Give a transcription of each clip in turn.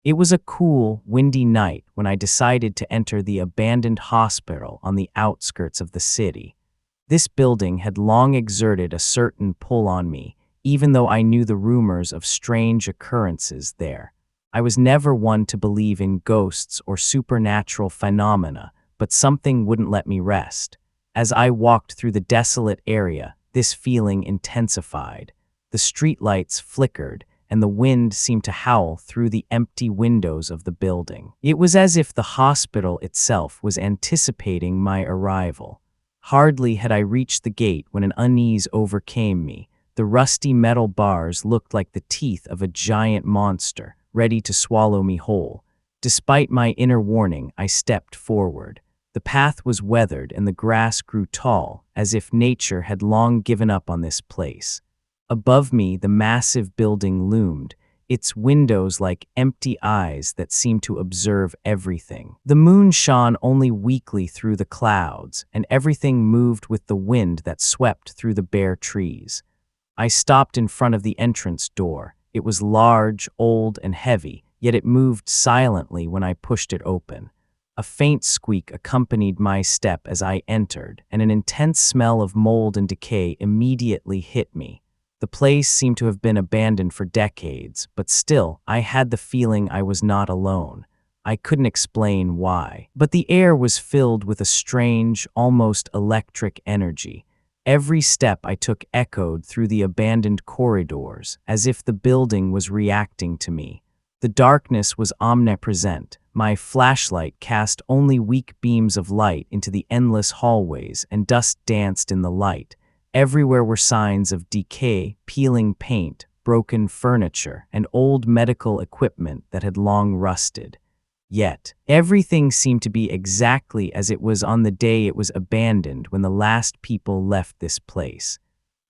It was a cool, windy night when I decided to enter the abandoned hospital on the outskirts of the city. This building had long exerted a certain pull on me, even though I knew the rumors of strange occurrences there. I was never one to believe in ghosts or supernatural phenomena, but something wouldn't let me rest. As I walked through the desolate area, this feeling intensified. The streetlights flickered, and the wind seemed to howl through the empty windows of the building. It was as if the hospital itself was anticipating my arrival. Hardly had I reached the gate when an unease overcame me. The rusty metal bars looked like the teeth of a giant monster, ready to swallow me whole. Despite my inner warning, I stepped forward. The path was weathered and the grass grew tall, as if nature had long given up on this place. Above me, the massive building loomed, its windows like empty eyes that seemed to observe everything. The moon shone only weakly through the clouds, and everything moved with the wind that swept through the bare trees. I stopped in front of the entrance door. It was large, old, and heavy, yet it moved silently when I pushed it open. A faint squeak accompanied my step as I entered, and an intense smell of mold and decay immediately hit me. The place seemed to have been abandoned for decades, but still, I had the feeling I was not alone. I couldn't explain why, but the air was filled with a strange, almost electric energy. Every step I took echoed through the abandoned corridors, as if the building was reacting to me. The darkness was omnipresent. My flashlight cast only weak beams of light into the endless hallways, and dust danced in the light. Everywhere were signs of decay, peeling paint, broken furniture, and old medical equipment that had long rusted. Yet, everything seemed to be exactly as it was on the day it was abandoned when the last people left this place.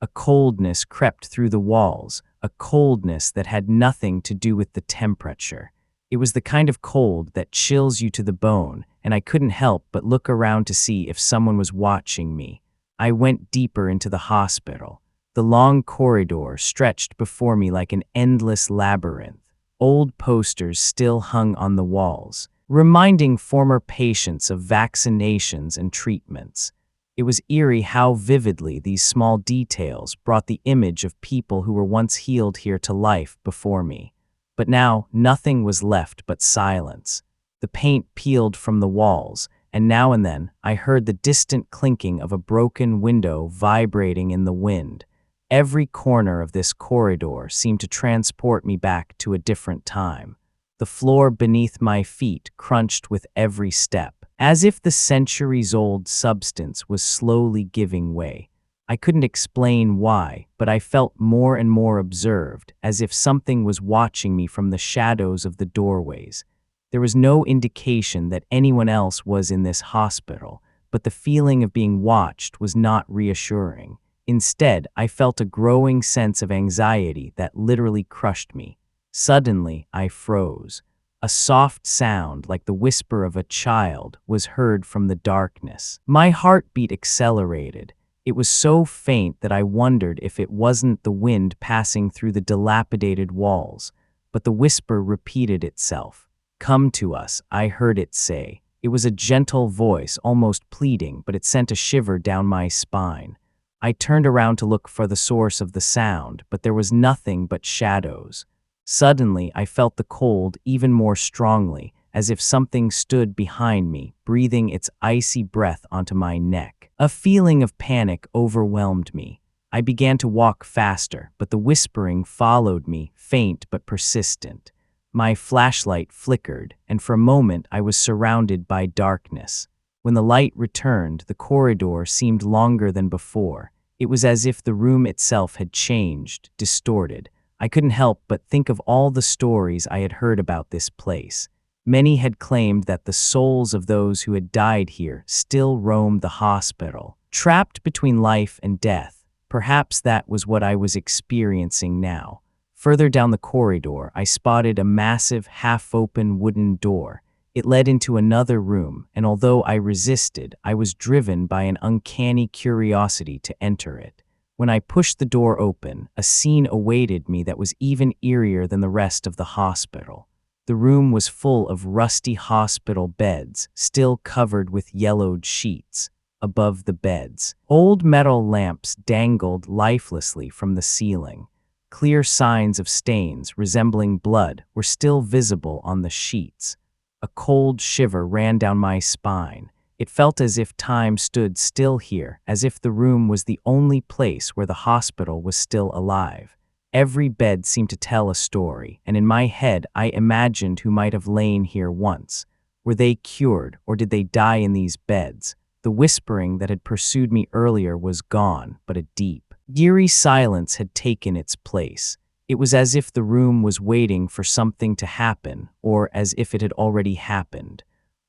A coldness crept through the walls, a coldness that had nothing to do with the temperature. It was the kind of cold that chills you to the bone, and I couldn't help but look around to see if someone was watching me. I went deeper into the hospital. The long corridor stretched before me like an endless labyrinth. Old posters still hung on the walls, reminding former patients of vaccinations and treatments. It was eerie how vividly these small details brought the image of people who were once healed here to life before me. But now, nothing was left but silence. The paint peeled from the walls, and now and then I heard the distant clinking of a broken window vibrating in the wind. Every corner of this corridor seemed to transport me back to a different time. The floor beneath my feet crunched with every step, as if the centuries-old substance was slowly giving way. I couldn't explain why, but I felt more and more observed, as if something was watching me from the shadows of the doorways. There was no indication that anyone else was in this hospital, but the feeling of being watched was not reassuring. Instead, I felt a growing sense of anxiety that literally crushed me. Suddenly, I froze. A soft sound, like the whisper of a child, was heard from the darkness. My heartbeat accelerated. It was so faint that I wondered if it wasn't the wind passing through the dilapidated walls, but the whisper repeated itself. "Come to us," I heard it say. It was a gentle voice, almost pleading, but it sent a shiver down my spine. I turned around to look for the source of the sound, but there was nothing but shadows. Suddenly, I felt the cold even more strongly, as if something stood behind me, breathing its icy breath onto my neck. A feeling of panic overwhelmed me. I began to walk faster, but the whispering followed me, faint but persistent. My flashlight flickered, and for a moment I was surrounded by darkness. When the light returned, the corridor seemed longer than before. It was as if the room itself had changed, distorted. I couldn't help but think of all the stories I had heard about this place. Many had claimed that the souls of those who had died here still roamed the hospital, trapped between life and death. Perhaps that was what I was experiencing now. Further down the corridor, I spotted a massive, half-open wooden door. It led into another room, and although I resisted, I was driven by an uncanny curiosity to enter it. When I pushed the door open, a scene awaited me that was even eerier than the rest of the hospital. The room was full of rusty hospital beds, still covered with yellowed sheets. Above the beds, old metal lamps dangled lifelessly from the ceiling. Clear signs of stains resembling blood were still visible on the sheets. A cold shiver ran down my spine. It felt as if time stood still here, as if the room was the only place where the hospital was still alive. Every bed seemed to tell a story, and in my head I imagined who might have lain here once. Were they cured, or did they die in these beds? The whispering that had pursued me earlier was gone, but a deep, eerie silence had taken its place. It was as if the room was waiting for something to happen, or as if it had already happened.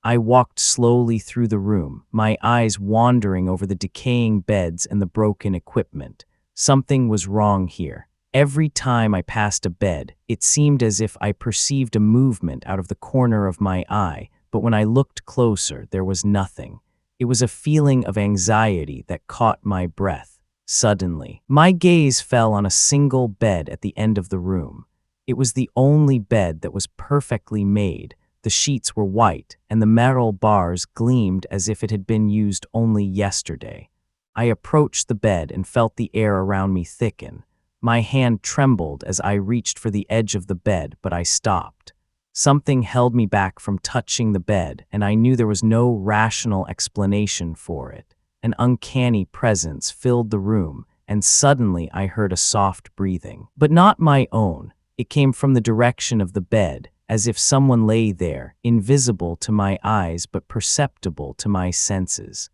I walked slowly through the room, my eyes wandering over the decaying beds and the broken equipment. Something was wrong here. Every time I passed a bed, it seemed as if I perceived a movement out of the corner of my eye, but when I looked closer, there was nothing. It was a feeling of anxiety that caught my breath. Suddenly, my gaze fell on a single bed at the end of the room. It was the only bed that was perfectly made. The sheets were white, and the metal bars gleamed as if it had been used only yesterday. I approached the bed and felt the air around me thicken. My hand trembled as I reached for the edge of the bed, but I stopped. Something held me back from touching the bed, and I knew there was no rational explanation for it. An uncanny presence filled the room, and suddenly I heard a soft breathing. But not my own. It came from the direction of the bed, as if someone lay there, invisible to my eyes but perceptible to my senses.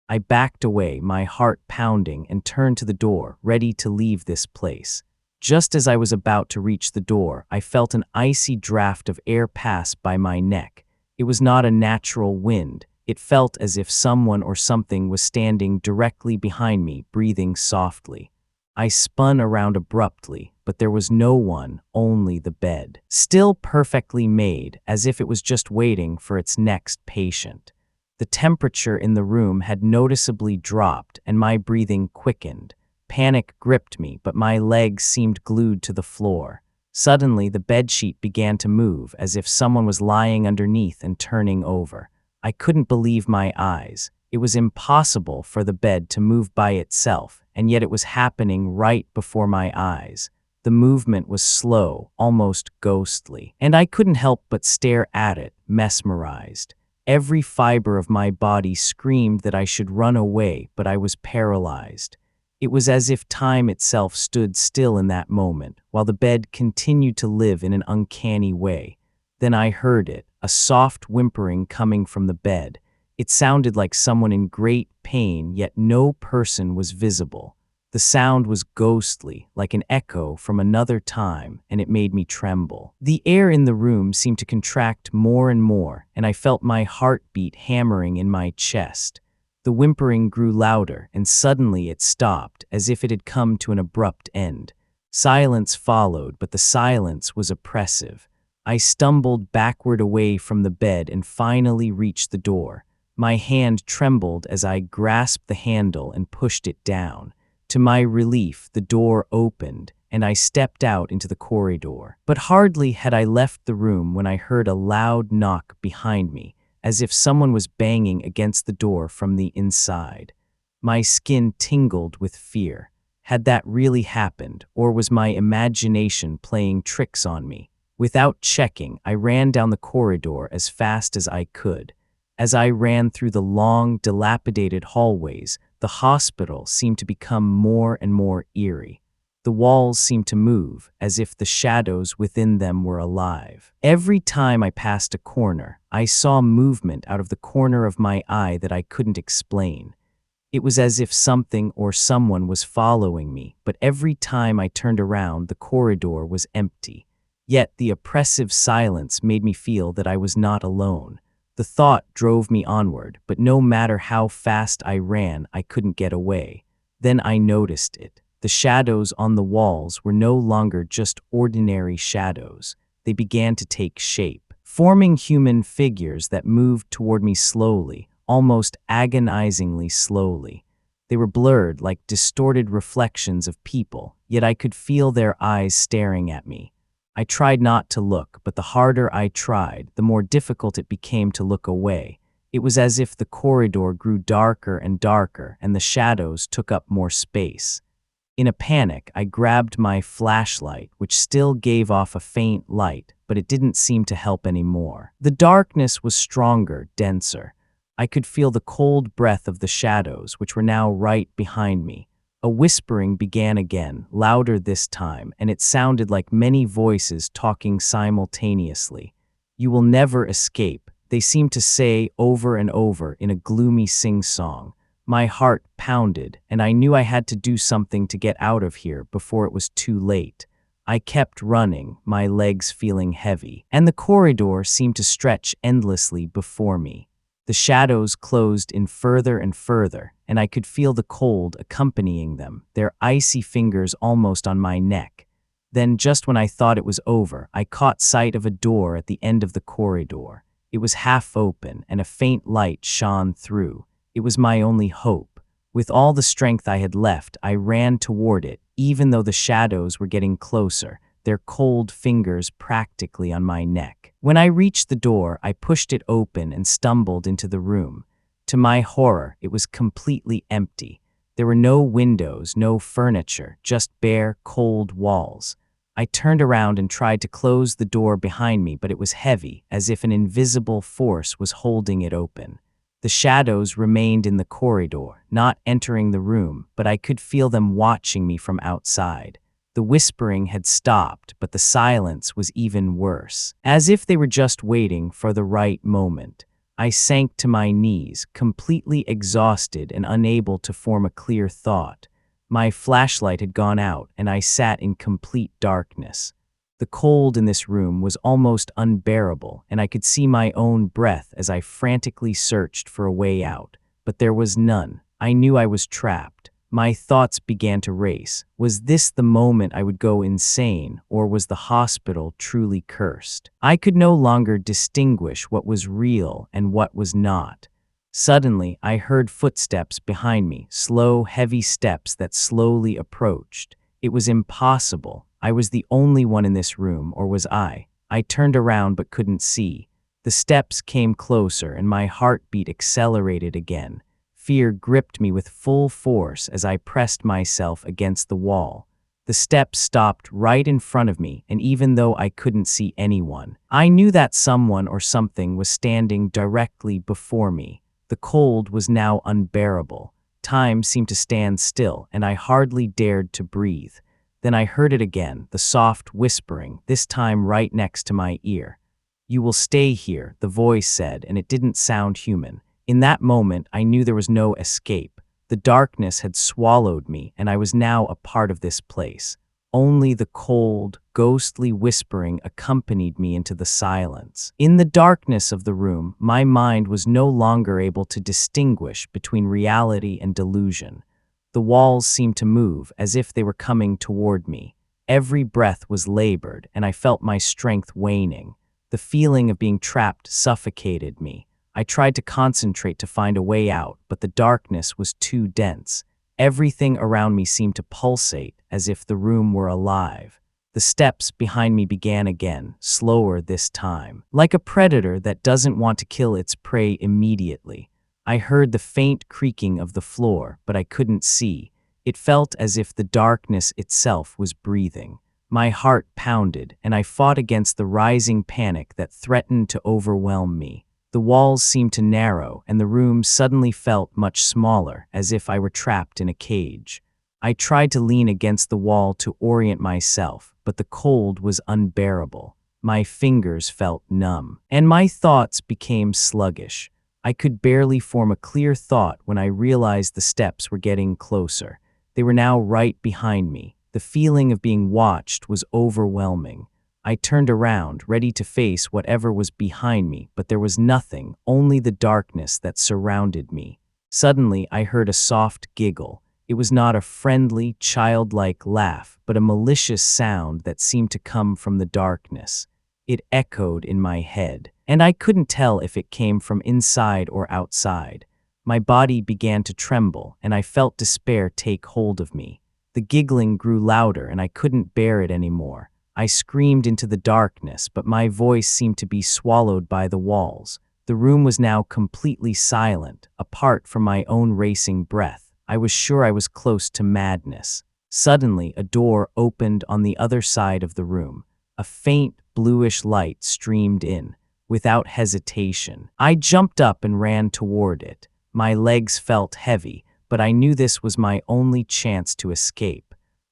I backed away, my heart pounding, and turned to the door, ready to leave this place. Just as I was about to reach the door, I felt an icy draft of air pass by my neck. It was not a natural wind. It felt as if someone or something was standing directly behind me, breathing softly. I spun around abruptly, but there was no one, only the bed. Still perfectly made, as if it was just waiting for its next patient. The temperature in the room had noticeably dropped, and my breathing quickened. Panic gripped me, but my legs seemed glued to the floor. Suddenly, the bedsheet began to move, as if someone was lying underneath and turning over. I couldn't believe my eyes. It was impossible for the bed to move by itself, and yet it was happening right before my eyes. The movement was slow, almost ghostly, and I couldn't help but stare at it, mesmerized. Every fiber of my body screamed that I should run away, but I was paralyzed. It was as if time itself stood still in that moment, while the bed continued to live in an uncanny way. Then I heard it, a soft whimpering coming from the bed. It sounded like someone in great pain, yet no person was visible. The sound was ghostly, like an echo from another time, and it made me tremble. The air in the room seemed to contract more and more, and I felt my heartbeat hammering in my chest. The whimpering grew louder, and suddenly it stopped, as if it had come to an abrupt end. Silence followed, but the silence was oppressive. I stumbled backward away from the bed and finally reached the door. My hand trembled as I grasped the handle and pushed it down. To my relief, the door opened, and I stepped out into the corridor. But hardly had I left the room when I heard a loud knock behind me, as if someone was banging against the door from the inside. My skin tingled with fear. Had that really happened, or was my imagination playing tricks on me? Without checking, I ran down the corridor as fast as I could. As I ran through the long, dilapidated hallways, the hospital seemed to become more and more eerie. The walls seemed to move, as if the shadows within them were alive. Every time I passed a corner, I saw movement out of the corner of my eye that I couldn't explain. It was as if something or someone was following me, but every time I turned around, the corridor was empty. Yet the oppressive silence made me feel that I was not alone. The thought drove me onward, but no matter how fast I ran, I couldn't get away. Then I noticed it. The shadows on the walls were no longer just ordinary shadows. They began to take shape, forming human figures that moved toward me slowly, almost agonizingly slowly. They were blurred like distorted reflections of people, yet I could feel their eyes staring at me. I tried not to look, but the harder I tried, the more difficult it became to look away. It was as if the corridor grew darker and darker, and the shadows took up more space. In a panic, I grabbed my flashlight, which still gave off a faint light, but it didn't seem to help anymore. The darkness was stronger, denser. I could feel the cold breath of the shadows, which were now right behind me. A whispering began again, louder this time, and it sounded like many voices talking simultaneously. "You will never escape," they seemed to say over and over in a gloomy sing-song. My heart pounded, and I knew I had to do something to get out of here before it was too late. I kept running, my legs feeling heavy, and the corridor seemed to stretch endlessly before me. The shadows closed in further and further, and I could feel the cold accompanying them, their icy fingers almost on my neck. Then, just when I thought it was over, I caught sight of a door at the end of the corridor. It was half open, and a faint light shone through. It was my only hope. With all the strength I had left, I ran toward it, even though the shadows were getting closer, their cold fingers practically on my neck. When I reached the door, I pushed it open and stumbled into the room. To my horror, it was completely empty. There were no windows, no furniture, just bare, cold walls. I turned around and tried to close the door behind me, but it was heavy, as if an invisible force was holding it open. The shadows remained in the corridor, not entering the room, but I could feel them watching me from outside. The whispering had stopped, but the silence was even worse, as if they were just waiting for the right moment. I sank to my knees, completely exhausted and unable to form a clear thought. My flashlight had gone out, and I sat in complete darkness. The cold in this room was almost unbearable, and I could see my own breath as I frantically searched for a way out. But there was none. I knew I was trapped. My thoughts began to race. Was this the moment I would go insane, or was the hospital truly cursed? I could no longer distinguish what was real and what was not. Suddenly, I heard footsteps behind me, slow, heavy steps that slowly approached. It was impossible. I was the only one in this room, or was I? I turned around but couldn't see. The steps came closer, and my heartbeat accelerated again. Fear gripped me with full force as I pressed myself against the wall. The steps stopped right in front of me, and even though I couldn't see anyone, I knew that someone or something was standing directly before me. The cold was now unbearable. Time seemed to stand still, and I hardly dared to breathe. Then I heard it again, the soft whispering, this time right next to my ear. "You will stay here," the voice said, and it didn't sound human. In that moment, I knew there was no escape. The darkness had swallowed me, and I was now a part of this place. Only the cold, ghostly whispering accompanied me into the silence. In the darkness of the room, my mind was no longer able to distinguish between reality and delusion. The walls seemed to move as if they were coming toward me. Every breath was labored, and I felt my strength waning. The feeling of being trapped suffocated me. I tried to concentrate to find a way out, but the darkness was too dense. Everything around me seemed to pulsate, as if the room were alive. The steps behind me began again, slower this time. Like a predator that doesn't want to kill its prey immediately. I heard the faint creaking of the floor, but I couldn't see. It felt as if the darkness itself was breathing. My heart pounded, and I fought against the rising panic that threatened to overwhelm me. The walls seemed to narrow, and the room suddenly felt much smaller, as if I were trapped in a cage. I tried to lean against the wall to orient myself, but the cold was unbearable. My fingers felt numb, and my thoughts became sluggish. I could barely form a clear thought when I realized the steps were getting closer. They were now right behind me. The feeling of being watched was overwhelming. I turned around, ready to face whatever was behind me, but there was nothing, only the darkness that surrounded me. Suddenly, I heard a soft giggle. It was not a friendly, childlike laugh, but a malicious sound that seemed to come from the darkness. It echoed in my head, and I couldn't tell if it came from inside or outside. My body began to tremble, and I felt despair take hold of me. The giggling grew louder, and I couldn't bear it anymore. I screamed into the darkness, but my voice seemed to be swallowed by the walls. The room was now completely silent, apart from my own racing breath. I was sure I was close to madness. Suddenly, a door opened on the other side of the room. A faint, bluish light streamed in. Without hesitation, I jumped up and ran toward it. My legs felt heavy, but I knew this was my only chance to escape.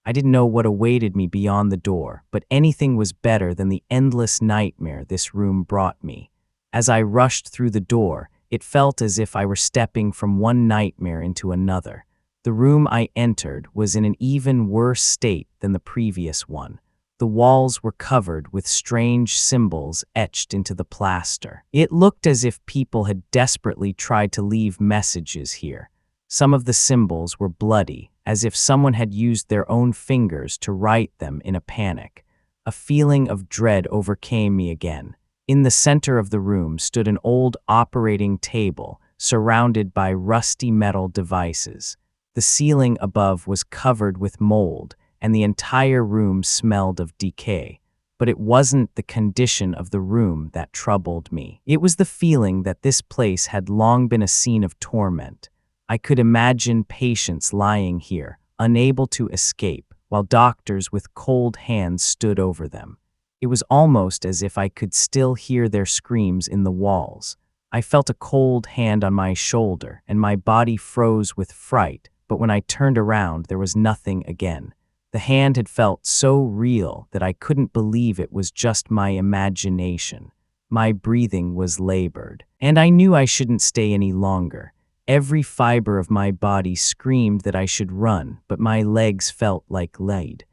I didn't know what awaited me beyond the door, but anything was better than the endless nightmare this room brought me. As I rushed through the door, it felt as if I were stepping from one nightmare into another. The room I entered was in an even worse state than the previous one. The walls were covered with strange symbols etched into the plaster. It looked as if people had desperately tried to leave messages here. Some of the symbols were bloody, as if someone had used their own fingers to write them in a panic. A feeling of dread overcame me again. In the center of the room stood an old operating table, surrounded by rusty metal devices. The ceiling above was covered with mold, and the entire room smelled of decay. But it wasn't the condition of the room that troubled me. It was the feeling that this place had long been a scene of torment. I could imagine patients lying here, unable to escape, while doctors with cold hands stood over them. It was almost as if I could still hear their screams in the walls. I felt a cold hand on my shoulder, and my body froze with fright, but when I turned around, there was nothing again. The hand had felt so real that I couldn't believe it was just my imagination. My breathing was labored, and I knew I shouldn't stay any longer. Every fiber of my body screamed that I should run, but my legs felt like lead.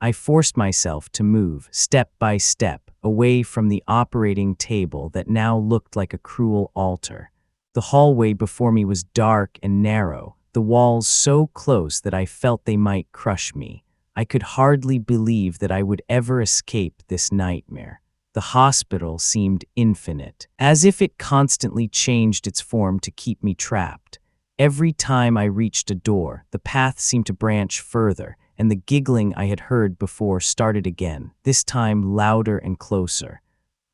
I forced myself to move, step by step, away from the operating table that now looked like a cruel altar. The hallway before me was dark and narrow, the walls so close that I felt they might crush me. I could hardly believe that I would ever escape this nightmare. The hospital seemed infinite, as if it constantly changed its form to keep me trapped. Every time I reached a door, the path seemed to branch further, and the giggling I had heard before started again, this time louder and closer.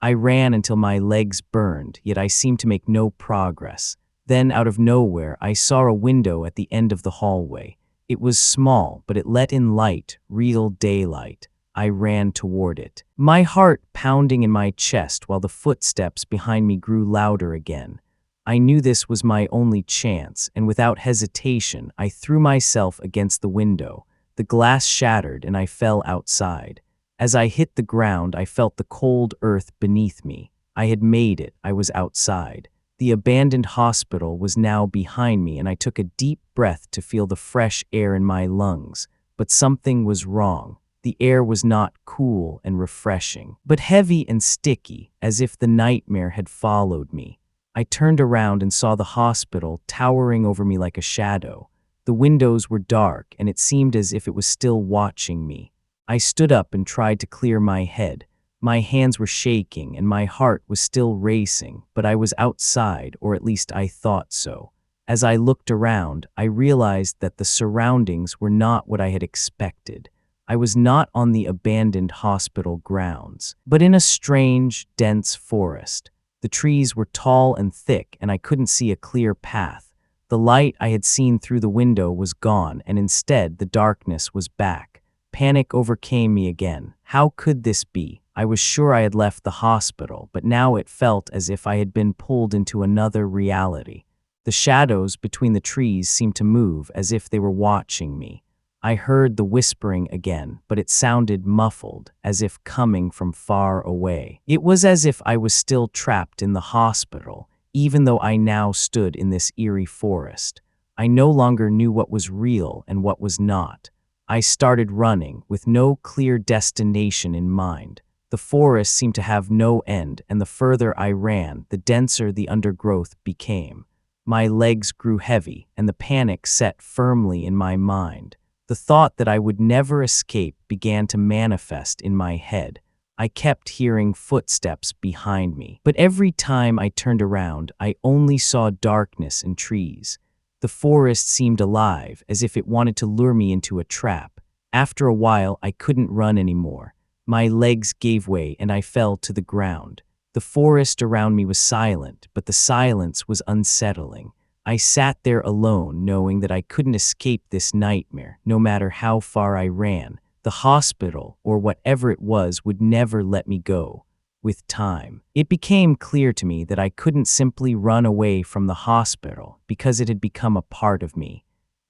I ran until my legs burned, yet I seemed to make no progress. Then, out of nowhere, I saw a window at the end of the hallway. It was small, but it let in light, real daylight. I ran toward it, my heart pounding in my chest while the footsteps behind me grew louder again. I knew this was my only chance, and without hesitation, I threw myself against the window. The glass shattered, and I fell outside. As I hit the ground, I felt the cold earth beneath me. I had made it. I was outside. The abandoned hospital was now behind me, and I took a deep breath to feel the fresh air in my lungs. But something was wrong. The air was not cool and refreshing, but heavy and sticky, as if the nightmare had followed me. I turned around and saw the hospital towering over me like a shadow. The windows were dark, and it seemed as if it was still watching me. I stood up and tried to clear my head. My hands were shaking and my heart was still racing, but I was outside, or at least I thought so. As I looked around, I realized that the surroundings were not what I had expected. I was not on the abandoned hospital grounds, but in a strange, dense forest. The trees were tall and thick, and I couldn't see a clear path. The light I had seen through the window was gone, and instead the darkness was back. Panic overcame me again. How could this be? I was sure I had left the hospital, but now it felt as if I had been pulled into another reality. The shadows between the trees seemed to move as if they were watching me. I heard the whispering again, but it sounded muffled, as if coming from far away. It was as if I was still trapped in the hospital, even though I now stood in this eerie forest. I no longer knew what was real and what was not. I started running, with no clear destination in mind. The forest seemed to have no end, and the further I ran, the denser the undergrowth became. My legs grew heavy, and the panic set firmly in my mind. The thought that I would never escape began to manifest in my head. I kept hearing footsteps behind me, but every time I turned around, I only saw darkness and trees. The forest seemed alive, as if it wanted to lure me into a trap. After a while, I couldn't run anymore. My legs gave way and I fell to the ground. The forest around me was silent, but the silence was unsettling. I sat there alone, knowing that I couldn't escape this nightmare, no matter how far I ran. The hospital, or whatever it was, would never let me go. With time, it became clear to me that I couldn't simply run away from the hospital because it had become a part of me.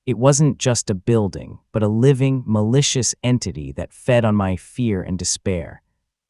It wasn't just a building, but a living, malicious entity that fed on my fear and despair.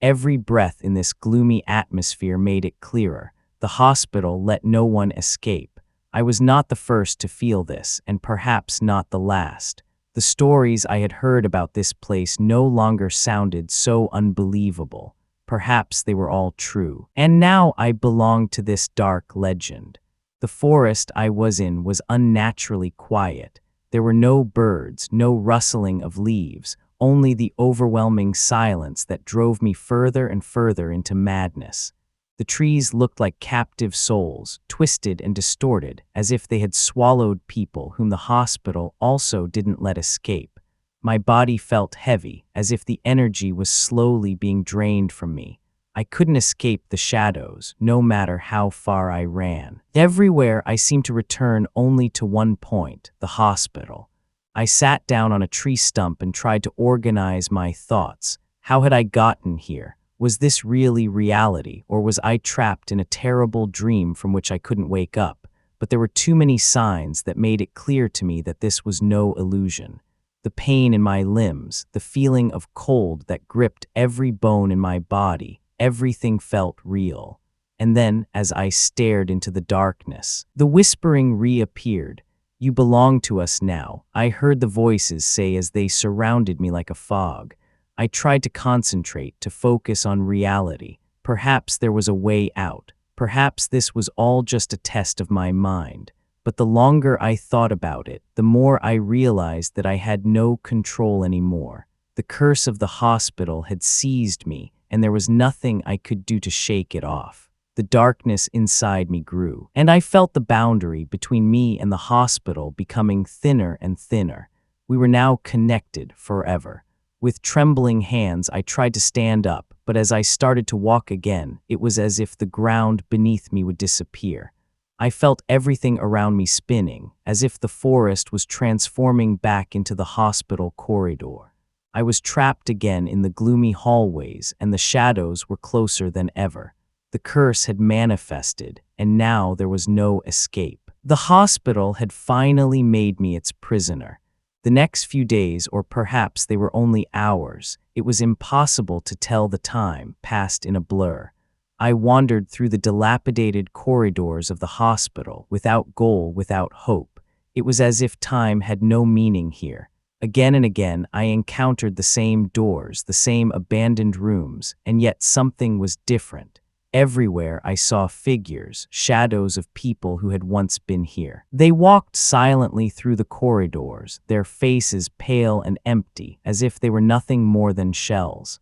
Every breath in this gloomy atmosphere made it clearer. The hospital let no one escape. I was not the first to feel this, and perhaps not the last. The stories I had heard about this place no longer sounded so unbelievable. Perhaps they were all true. And now I belonged to this dark legend. The forest I was in was unnaturally quiet. There were no birds, no rustling of leaves, only the overwhelming silence that drove me further and further into madness. The trees looked like captive souls, twisted and distorted, as if they had swallowed people whom the hospital also didn't let escape. My body felt heavy, as if the energy was slowly being drained from me. I couldn't escape the shadows, no matter how far I ran. Everywhere I seemed to return only to one point, the hospital. I sat down on a tree stump and tried to organize my thoughts. How had I gotten here? Was this really reality, or was I trapped in a terrible dream from which I couldn't wake up? But there were too many signs that made it clear to me that this was no illusion. The pain in my limbs, the feeling of cold that gripped every bone in my body, everything felt real. And then, as I stared into the darkness, the whispering reappeared. "You belong to us now," I heard the voices say as they surrounded me like a fog. I tried to concentrate, to focus on reality. Perhaps there was a way out. Perhaps this was all just a test of my mind. But the longer I thought about it, the more I realized that I had no control anymore. The curse of the hospital had seized me, and there was nothing I could do to shake it off. The darkness inside me grew, and I felt the boundary between me and the hospital becoming thinner and thinner. We were now connected forever. With trembling hands, I tried to stand up, but as I started to walk again, it was as if the ground beneath me would disappear. I felt everything around me spinning, as if the forest was transforming back into the hospital corridor. I was trapped again in the gloomy hallways, and the shadows were closer than ever. The curse had manifested, and now there was no escape. The hospital had finally made me its prisoner. The next few days, or perhaps they were only hours, it was impossible to tell the time, passed in a blur. I wandered through the dilapidated corridors of the hospital, without goal, without hope. It was as if time had no meaning here. Again and again, I encountered the same doors, the same abandoned rooms, and yet something was different. Everywhere I saw figures, shadows of people who had once been here. They walked silently through the corridors, their faces pale and empty, as if they were nothing more than shells.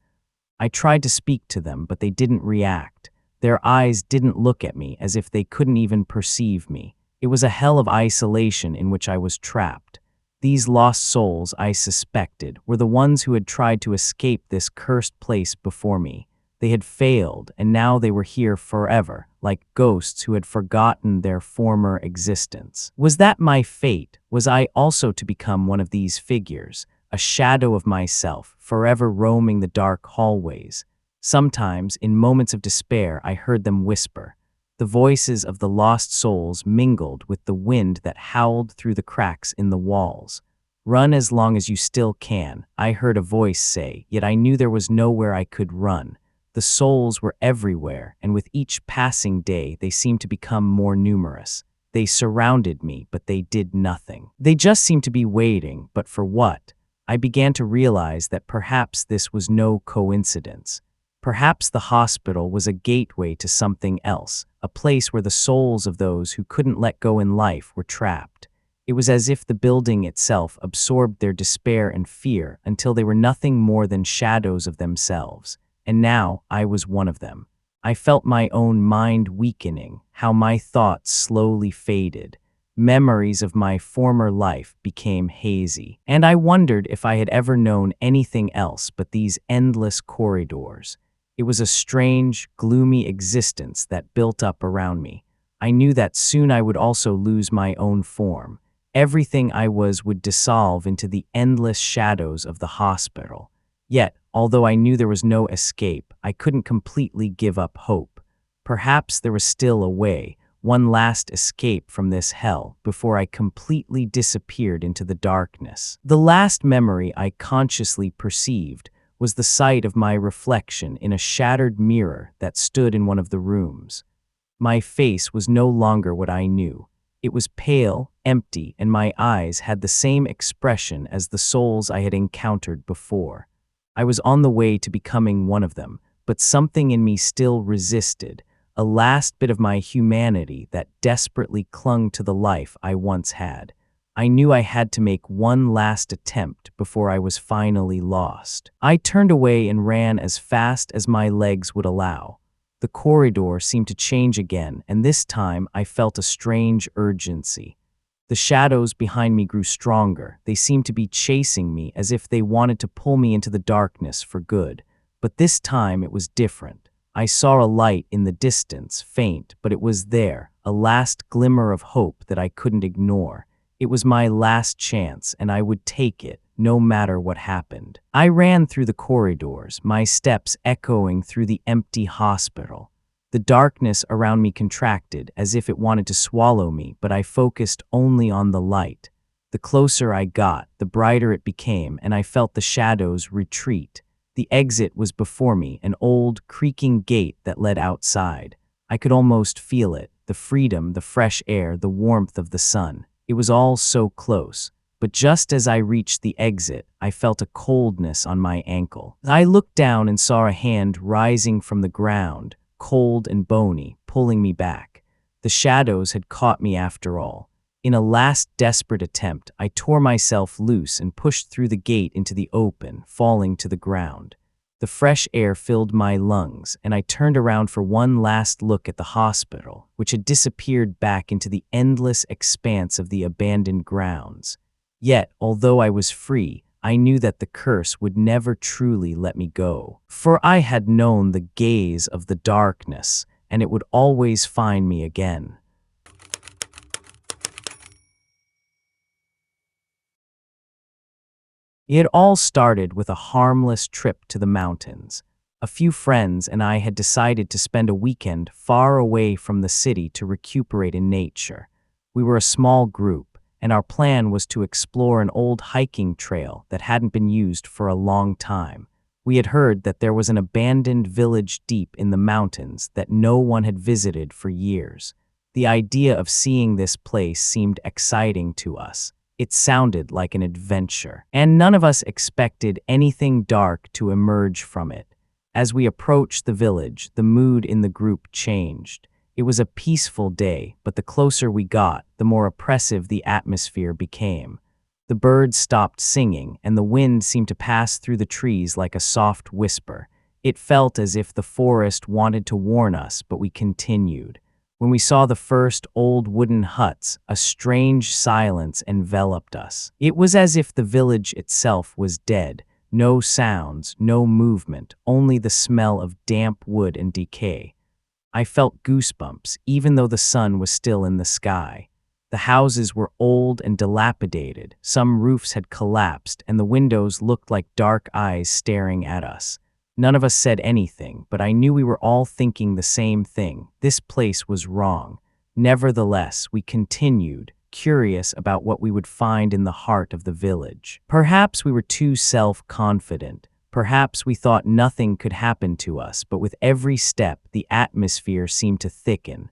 I tried to speak to them, but they didn't react. Their eyes didn't look at me, as if they couldn't even perceive me. It was a hell of isolation in which I was trapped. These lost souls, I suspected, were the ones who had tried to escape this cursed place before me. They had failed, and now they were here forever, like ghosts who had forgotten their former existence. Was that my fate? Was I also to become one of these figures, a shadow of myself, forever roaming the dark hallways? Sometimes, in moments of despair, I heard them whisper. The voices of the lost souls mingled with the wind that howled through the cracks in the walls. "Run as long as you still can," I heard a voice say, yet I knew there was nowhere I could run. The souls were everywhere, and with each passing day they seemed to become more numerous. They surrounded me, but they did nothing. They just seemed to be waiting, but for what? I began to realize that perhaps this was no coincidence. Perhaps the hospital was a gateway to something else, a place where the souls of those who couldn't let go in life were trapped. It was as if the building itself absorbed their despair and fear until they were nothing more than shadows of themselves. And now I was one of them. I felt my own mind weakening, how my thoughts slowly faded. Memories of my former life became hazy, and I wondered if I had ever known anything else but these endless corridors. It was a strange, gloomy existence that built up around me. I knew that soon I would also lose my own form. Everything I was would dissolve into the endless shadows of the hospital. Yet, although I knew there was no escape, I couldn't completely give up hope. Perhaps there was still a way, one last escape from this hell before I completely disappeared into the darkness. The last memory I consciously perceived was the sight of my reflection in a shattered mirror that stood in one of the rooms. My face was no longer what I knew. It was pale, empty, and my eyes had the same expression as the souls I had encountered before. I was on the way to becoming one of them, but something in me still resisted, a last bit of my humanity that desperately clung to the life I once had. I knew I had to make one last attempt before I was finally lost. I turned away and ran as fast as my legs would allow. The corridor seemed to change again, and this time I felt a strange urgency. The shadows behind me grew stronger. They seemed to be chasing me as if they wanted to pull me into the darkness for good. But this time it was different. I saw a light in the distance, faint, but it was there, a last glimmer of hope that I couldn't ignore. It was my last chance, and I would take it, no matter what happened. I ran through the corridors, my steps echoing through the empty hospital. The darkness around me contracted, as if it wanted to swallow me, but I focused only on the light. The closer I got, the brighter it became, and I felt the shadows retreat. The exit was before me, an old, creaking gate that led outside. I could almost feel it, the freedom, the fresh air, the warmth of the sun. It was all so close. But just as I reached the exit, I felt a coldness on my ankle. I looked down and saw a hand rising from the ground, cold and bony, pulling me back. The shadows had caught me after all. In a last desperate attempt, I tore myself loose and pushed through the gate into the open, falling to the ground. The fresh air filled my lungs, and I turned around for one last look at the hospital, which had disappeared back into the endless expanse of the abandoned grounds. Yet, although I was free, I knew that the curse would never truly let me go. For I had known the gaze of the darkness, and it would always find me again. It all started with a harmless trip to the mountains. A few friends and I had decided to spend a weekend far away from the city to recuperate in nature. We were a small group, and our plan was to explore an old hiking trail that hadn't been used for a long time. We had heard that there was an abandoned village deep in the mountains that no one had visited for years. The idea of seeing this place seemed exciting to us. It sounded like an adventure, and none of us expected anything dark to emerge from it. As we approached the village, the mood in the group changed. It was a peaceful day, but the closer we got, the more oppressive the atmosphere became. The birds stopped singing, and the wind seemed to pass through the trees like a soft whisper. It felt as if the forest wanted to warn us, but we continued. When we saw the first old wooden huts, a strange silence enveloped us. It was as if the village itself was dead. No sounds, no movement, only the smell of damp wood and decay. I felt goosebumps, even though the sun was still in the sky. The houses were old and dilapidated. Some roofs had collapsed, and the windows looked like dark eyes staring at us. None of us said anything, but I knew we were all thinking the same thing. This place was wrong. Nevertheless, we continued, curious about what we would find in the heart of the village. Perhaps we were too self-confident. Perhaps we thought nothing could happen to us, but with every step, the atmosphere seemed to thicken.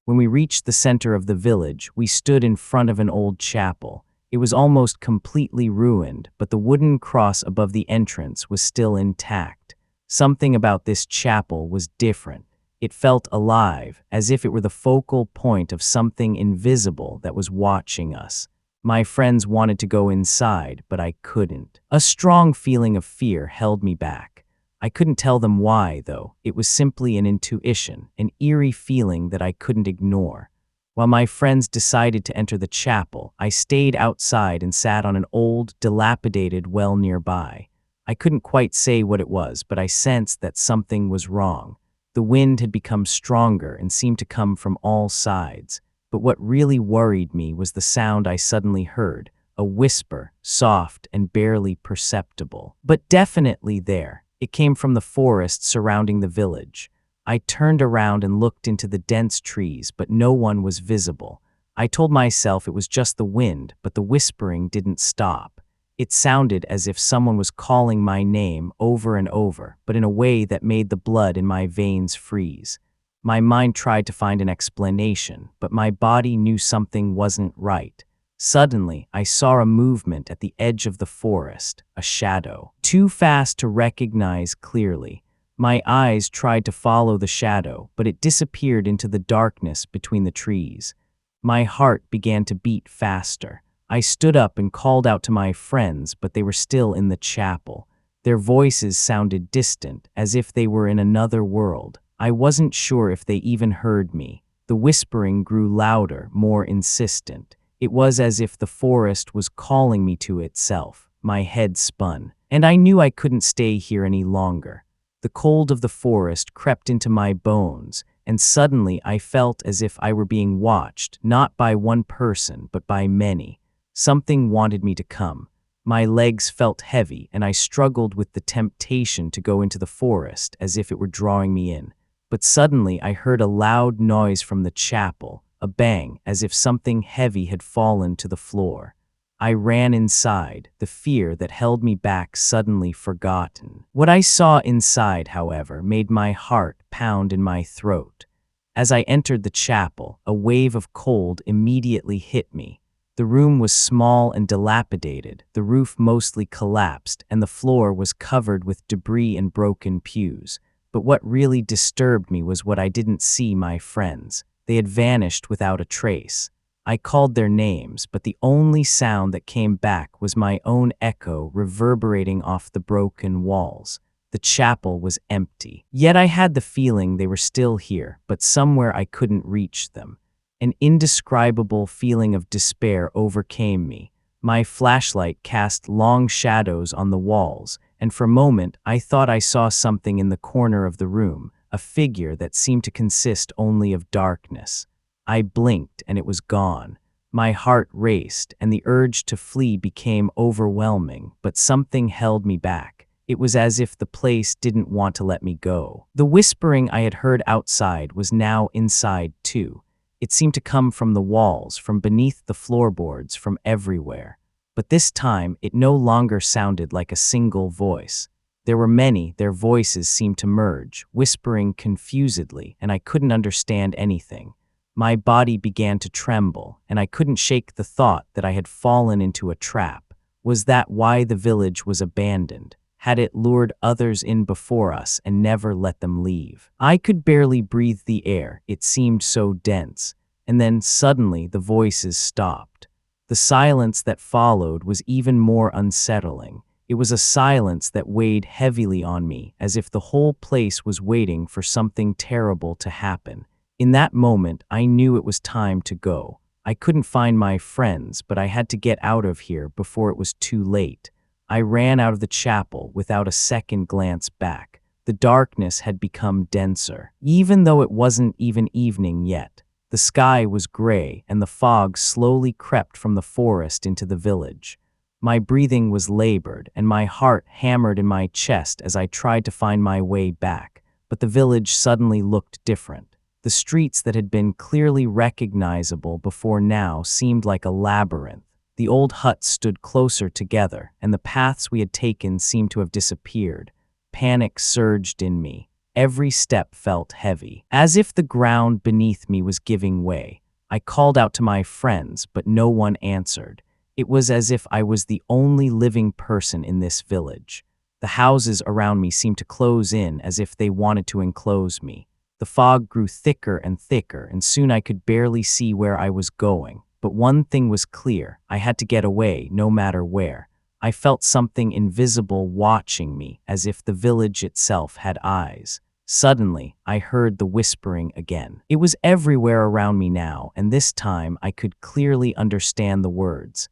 When we reached the center of the village, we stood in front of an old chapel. It was almost completely ruined, but the wooden cross above the entrance was still intact. Something about this chapel was different. It felt alive, as if it were the focal point of something invisible that was watching us. My friends wanted to go inside, but I couldn't. A strong feeling of fear held me back. I couldn't tell them why, though. It was simply an intuition, an eerie feeling that I couldn't ignore. While my friends decided to enter the chapel, I stayed outside and sat on an old, dilapidated well nearby. I couldn't quite say what it was, but I sensed that something was wrong. The wind had become stronger and seemed to come from all sides. But what really worried me was the sound I suddenly heard, a whisper, soft and barely perceptible, but definitely there. It came from the forest surrounding the village. I turned around and looked into the dense trees, but no one was visible. I told myself it was just the wind, but the whispering didn't stop. It sounded as if someone was calling my name over and over, but in a way that made the blood in my veins freeze. My mind tried to find an explanation, but my body knew something wasn't right. Suddenly, I saw a movement at the edge of the forest, a shadow, too fast to recognize clearly. My eyes tried to follow the shadow, but it disappeared into the darkness between the trees. My heart began to beat faster. I stood up and called out to my friends, but they were still in the chapel. Their voices sounded distant, as if they were in another world. I wasn't sure if they even heard me. The whispering grew louder, more insistent. It was as if the forest was calling me to itself. My head spun, and I knew I couldn't stay here any longer. The cold of the forest crept into my bones, and suddenly I felt as if I were being watched, not by one person, but by many. Something wanted me to come. My legs felt heavy, and I struggled with the temptation to go into the forest as if it were drawing me in. But suddenly I heard a loud noise from the chapel, a bang, as if something heavy had fallen to the floor. I ran inside, the fear that held me back suddenly forgotten. What I saw inside, however, made my heart pound in my throat. As I entered the chapel, a wave of cold immediately hit me. The room was small and dilapidated, the roof mostly collapsed, and the floor was covered with debris and broken pews. But what really disturbed me was what I didn't see my friends. They had vanished without a trace. I called their names, but the only sound that came back was my own echo reverberating off the broken walls. The chapel was empty. Yet I had the feeling they were still here, but somewhere I couldn't reach them. An indescribable feeling of despair overcame me. My flashlight cast long shadows on the walls, and for a moment I thought I saw something in the corner of the room, a figure that seemed to consist only of darkness. I blinked and it was gone. My heart raced and the urge to flee became overwhelming, but something held me back. It was as if the place didn't want to let me go. The whispering I had heard outside was now inside too. It seemed to come from the walls, from beneath the floorboards, from everywhere. But this time, it no longer sounded like a single voice. There were many, their voices seemed to merge, whispering confusedly, and I couldn't understand anything. My body began to tremble, and I couldn't shake the thought that I had fallen into a trap. Was that why the village was abandoned? Had it lured others in before us and never let them leave? I could barely breathe the air, it seemed so dense. And then suddenly the voices stopped. The silence that followed was even more unsettling. It was a silence that weighed heavily on me, as if the whole place was waiting for something terrible to happen. In that moment, I knew it was time to go. I couldn't find my friends, but I had to get out of here before it was too late. I ran out of the chapel without a second glance back. The darkness had become denser, even though it wasn't even evening yet. The sky was gray, and the fog slowly crept from the forest into the village. My breathing was labored, and my heart hammered in my chest as I tried to find my way back. But the village suddenly looked different. The streets that had been clearly recognizable before now seemed like a labyrinth. The old huts stood closer together, and the paths we had taken seemed to have disappeared. Panic surged in me. Every step felt heavy, as if the ground beneath me was giving way. I called out to my friends, but no one answered. It was as if I was the only living person in this village. The houses around me seemed to close in as if they wanted to enclose me. The fog grew thicker and thicker, and soon I could barely see where I was going. But one thing was clear, I had to get away, no matter where. I felt something invisible watching me, as if the village itself had eyes. Suddenly, I heard the whispering again. It was everywhere around me now, and this time I could clearly understand the words.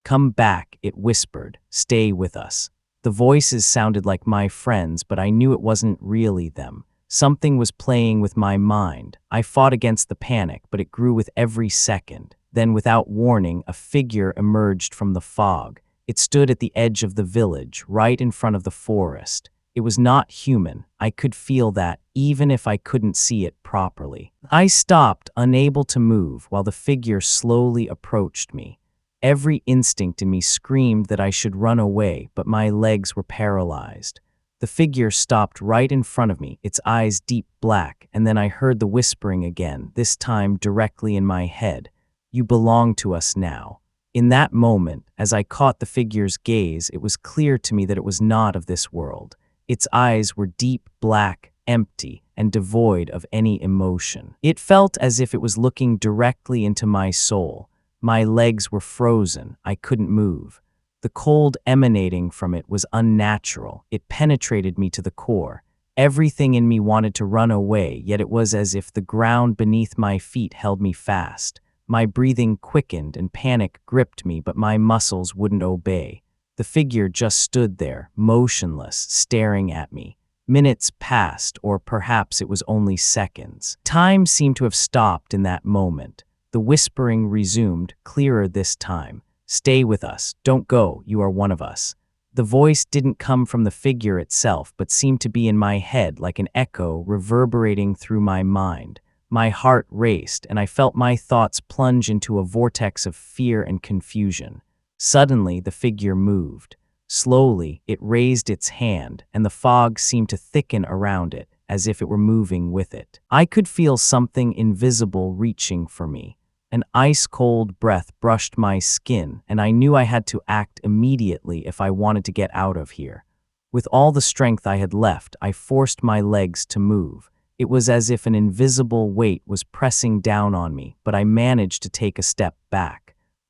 "Come back," it whispered. "Stay with us." The voices sounded like my friends, but I knew it wasn't really them. Something was playing with my mind. I fought against the panic, but it grew with every second. Then, without warning, a figure emerged from the fog. It stood at the edge of the village, right in front of the forest. It was not human. I could feel that, even if I couldn't see it properly. I stopped, unable to move, while the figure slowly approached me. Every instinct in me screamed that I should run away, but my legs were paralyzed. The figure stopped right in front of me, its eyes deep black, and then I heard the whispering again, this time directly in my head. "You belong to us now." In that moment, as I caught the figure's gaze, it was clear to me that it was not of this world. Its eyes were deep black, empty, and devoid of any emotion. It felt as if it was looking directly into my soul. My legs were frozen. I couldn't move. The cold emanating from it was unnatural. It penetrated me to the core. Everything in me wanted to run away, yet it was as if the ground beneath my feet held me fast. My breathing quickened and panic gripped me, but my muscles wouldn't obey. The figure just stood there, motionless, staring at me. Minutes passed, or perhaps it was only seconds. Time seemed to have stopped in that moment. The whispering resumed, clearer this time. "Stay with us. Don't go. You are one of us." The voice didn't come from the figure itself, but seemed to be in my head like an echo reverberating through my mind. My heart raced, and I felt my thoughts plunge into a vortex of fear and confusion. Suddenly, the figure moved. Slowly, it raised its hand, and the fog seemed to thicken around it, as if it were moving with it. I could feel something invisible reaching for me. An ice-cold breath brushed my skin, and I knew I had to act immediately if I wanted to get out of here. With all the strength I had left, I forced my legs to move. It was as if an invisible weight was pressing down on me, but I managed to take a step back.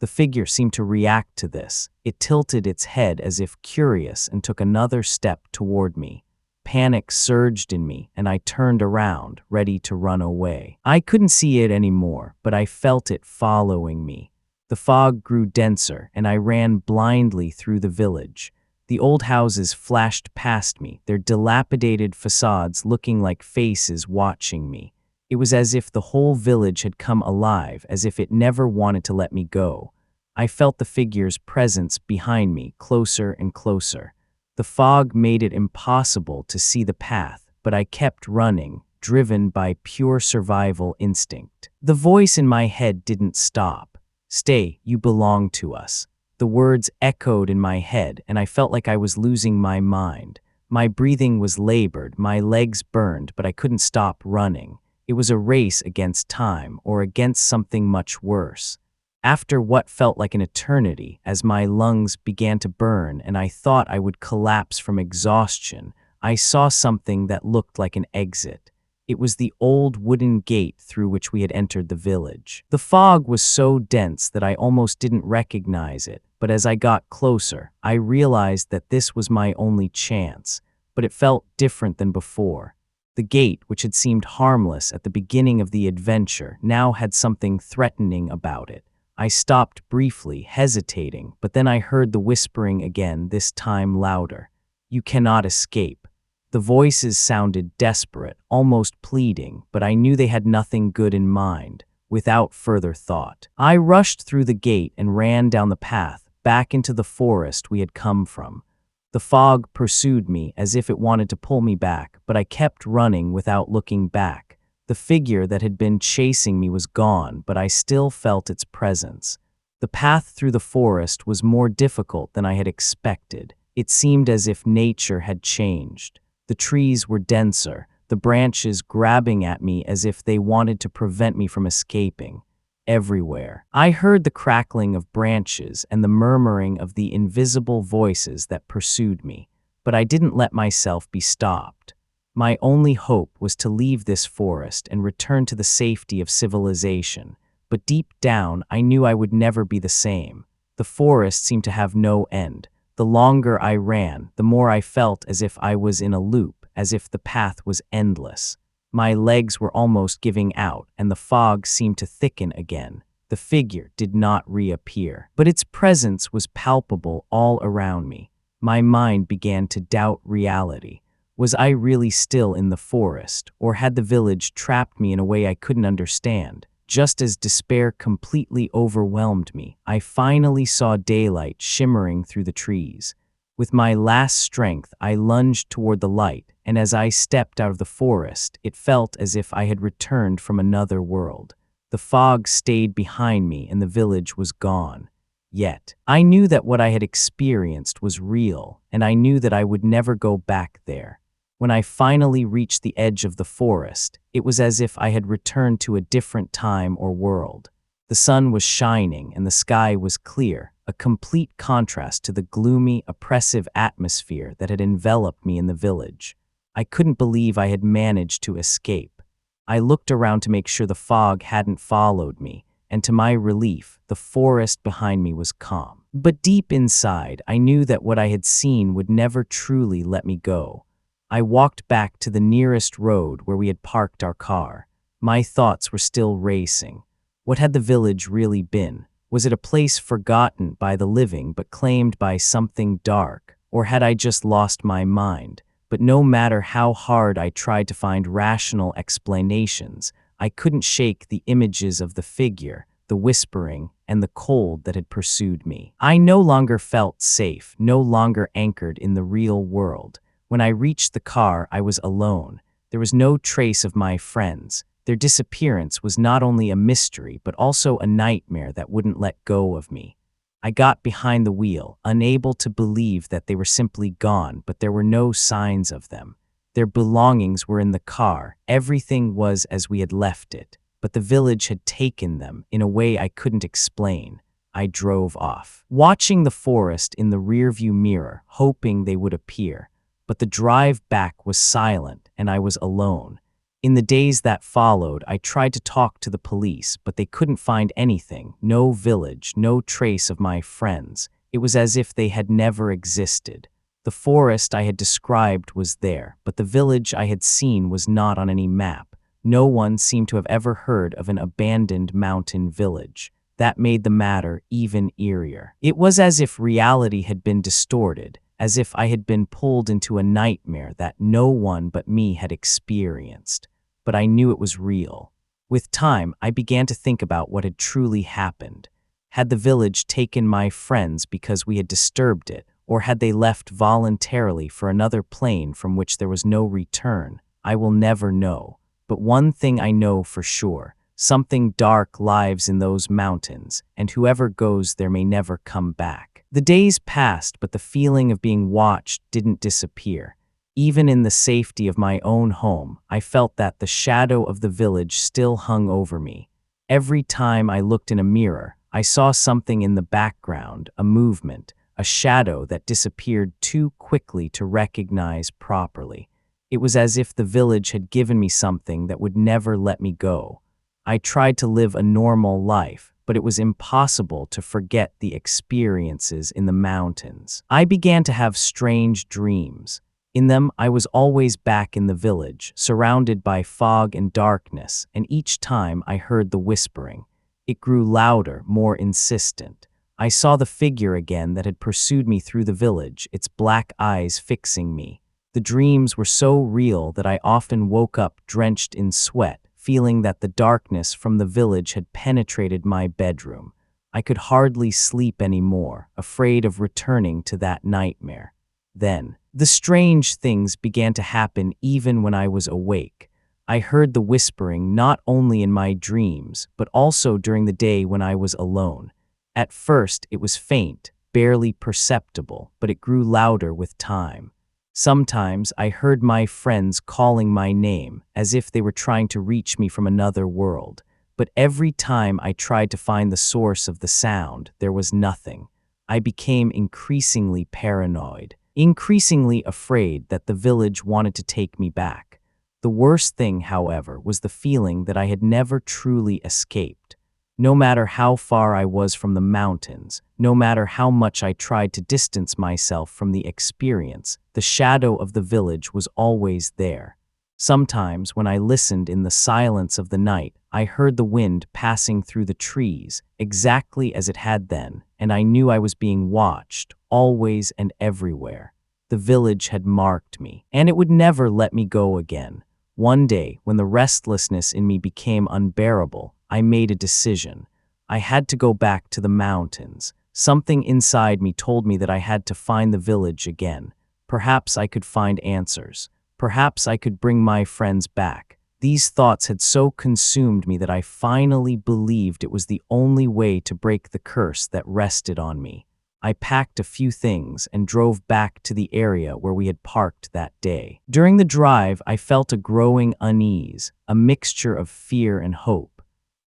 The figure seemed to react to this. It tilted its head as if curious and took another step toward me. Panic surged in me, and I turned around, ready to run away. I couldn't see it anymore, but I felt it following me. The fog grew denser, and I ran blindly through the village. The old houses flashed past me, their dilapidated facades looking like faces watching me. It was as if the whole village had come alive, as if it never wanted to let me go. I felt the figure's presence behind me, closer and closer. The fog made it impossible to see the path, but I kept running, driven by pure survival instinct. The voice in my head didn't stop. "Stay, you belong to us." The words echoed in my head, and I felt like I was losing my mind. My breathing was labored, my legs burned, but I couldn't stop running. It was a race against time, or against something much worse. After what felt like an eternity, as my lungs began to burn and I thought I would collapse from exhaustion, I saw something that looked like an exit. It was the old wooden gate through which we had entered the village. The fog was so dense that I almost didn't recognize it, but as I got closer, I realized that this was my only chance, but it felt different than before. The gate, which had seemed harmless at the beginning of the adventure, now had something threatening about it. I stopped briefly, hesitating, but then I heard the whispering again, this time louder. "You cannot escape." The voices sounded desperate, almost pleading, but I knew they had nothing good in mind. Without further thought, I rushed through the gate and ran down the path, back into the forest we had come from. The fog pursued me as if it wanted to pull me back, but I kept running without looking back. The figure that had been chasing me was gone, but I still felt its presence. The path through the forest was more difficult than I had expected. It seemed as if nature had changed. The trees were denser, the branches grabbing at me as if they wanted to prevent me from escaping. Everywhere, I heard the crackling of branches and the murmuring of the invisible voices that pursued me, but I didn't let myself be stopped. My only hope was to leave this forest and return to the safety of civilization, but deep down I knew I would never be the same. The forest seemed to have no end. The longer I ran, the more I felt as if I was in a loop, as if the path was endless. My legs were almost giving out, and the fog seemed to thicken again. The figure did not reappear, but its presence was palpable all around me. My mind began to doubt reality. Was I really still in the forest, or had the village trapped me in a way I couldn't understand? Just as despair completely overwhelmed me, I finally saw daylight shimmering through the trees. With my last strength, I lunged toward the light, and as I stepped out of the forest, it felt as if I had returned from another world. The fog stayed behind me and the village was gone. Yet, I knew that what I had experienced was real, and I knew that I would never go back there. When I finally reached the edge of the forest, it was as if I had returned to a different time or world. The sun was shining and the sky was clear, a complete contrast to the gloomy, oppressive atmosphere that had enveloped me in the village. I couldn't believe I had managed to escape. I looked around to make sure the fog hadn't followed me, and to my relief, the forest behind me was calm. But deep inside, I knew that what I had seen would never truly let me go. I walked back to the nearest road where we had parked our car. My thoughts were still racing. What had the village really been? Was it a place forgotten by the living but claimed by something dark? Or had I just lost my mind? But no matter how hard I tried to find rational explanations, I couldn't shake the images of the figure, the whispering, and the cold that had pursued me. I no longer felt safe, no longer anchored in the real world. When I reached the car, I was alone. There was no trace of my friends. Their disappearance was not only a mystery, but also a nightmare that wouldn't let go of me. I got behind the wheel, unable to believe that they were simply gone, but there were no signs of them. Their belongings were in the car. Everything was as we had left it, but the village had taken them in a way I couldn't explain. I drove off, watching the forest in the rearview mirror, hoping they would appear. But the drive back was silent, and I was alone. In the days that followed, I tried to talk to the police, but they couldn't find anything. No village, no trace of my friends. It was as if they had never existed. The forest I had described was there, but the village I had seen was not on any map. No one seemed to have ever heard of an abandoned mountain village. That made the matter even eerier. It was as if reality had been distorted, as if I had been pulled into a nightmare that no one but me had experienced. But I knew it was real. With time, I began to think about what had truly happened. Had the village taken my friends because we had disturbed it, or had they left voluntarily for another plane from which there was no return? I will never know. But one thing I know for sure. Something dark lives in those mountains, and whoever goes there may never come back. The days passed, but the feeling of being watched didn't disappear. Even in the safety of my own home, I felt that the shadow of the village still hung over me. Every time I looked in a mirror, I saw something in the background, a movement, a shadow that disappeared too quickly to recognize properly. It was as if the village had given me something that would never let me go. I tried to live a normal life, but it was impossible to forget the experiences in the mountains. I began to have strange dreams. In them, I was always back in the village, surrounded by fog and darkness, and each time I heard the whispering. It grew louder, more insistent. I saw the figure again that had pursued me through the village, its black eyes fixing me. The dreams were so real that I often woke up drenched in sweat, feeling that the darkness from the village had penetrated my bedroom. I could hardly sleep anymore, afraid of returning to that nightmare. Then, the strange things began to happen even when I was awake. I heard the whispering not only in my dreams, but also during the day when I was alone. At first, it was faint, barely perceptible, but it grew louder with time. Sometimes I heard my friends calling my name, as if they were trying to reach me from another world. But every time I tried to find the source of the sound, there was nothing. I became increasingly paranoid, increasingly afraid that the village wanted to take me back. The worst thing, however, was the feeling that I had never truly escaped. No matter how far I was from the mountains, no matter how much I tried to distance myself from the experience, the shadow of the village was always there. Sometimes, when I listened in the silence of the night, I heard the wind passing through the trees, exactly as it had then, and I knew I was being watched, always and everywhere. The village had marked me, and it would never let me go again. One day, when the restlessness in me became unbearable, I made a decision. I had to go back to the mountains. Something inside me told me that I had to find the village again. Perhaps I could find answers. Perhaps I could bring my friends back. These thoughts had so consumed me that I finally believed it was the only way to break the curse that rested on me. I packed a few things and drove back to the area where we had parked that day. During the drive, I felt a growing unease, a mixture of fear and hope.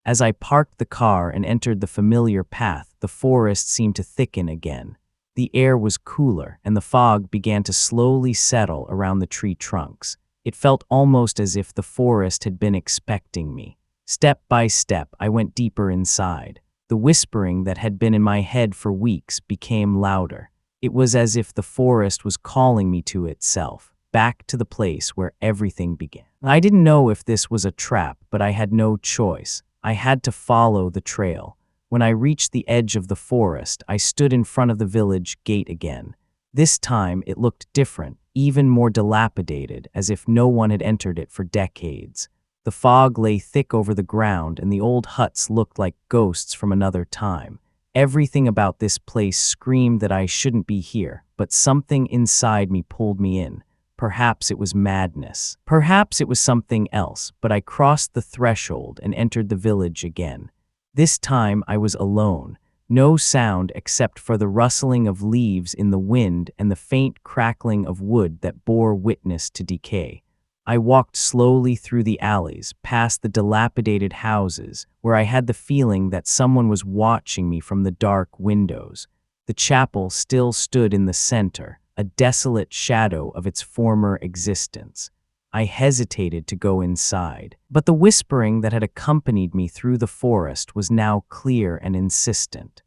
As I parked the car and entered the familiar path, the forest seemed to thicken again. The air was cooler, and the fog began to slowly settle around the tree trunks. It felt almost as if the forest had been expecting me. Step by step, I went deeper inside. The whispering that had been in my head for weeks became louder. It was as if the forest was calling me to itself, back to the place where everything began. I didn't know if this was a trap, but I had no choice. I had to follow the trail. When I reached the edge of the forest, I stood in front of the village gate again. This time, it looked different, even more dilapidated, as if no one had entered it for decades. The fog lay thick over the ground, and the old huts looked like ghosts from another time. Everything about this place screamed that I shouldn't be here, but something inside me pulled me in. Perhaps it was madness. Perhaps it was something else, but I crossed the threshold and entered the village again. This time I was alone. No sound except for the rustling of leaves in the wind and the faint crackling of wood that bore witness to decay. I walked slowly through the alleys, past the dilapidated houses, where I had the feeling that someone was watching me from the dark windows. The chapel still stood in the center, a desolate shadow of its former existence. I hesitated to go inside, but the whispering that had accompanied me through the forest was now clear and insistent.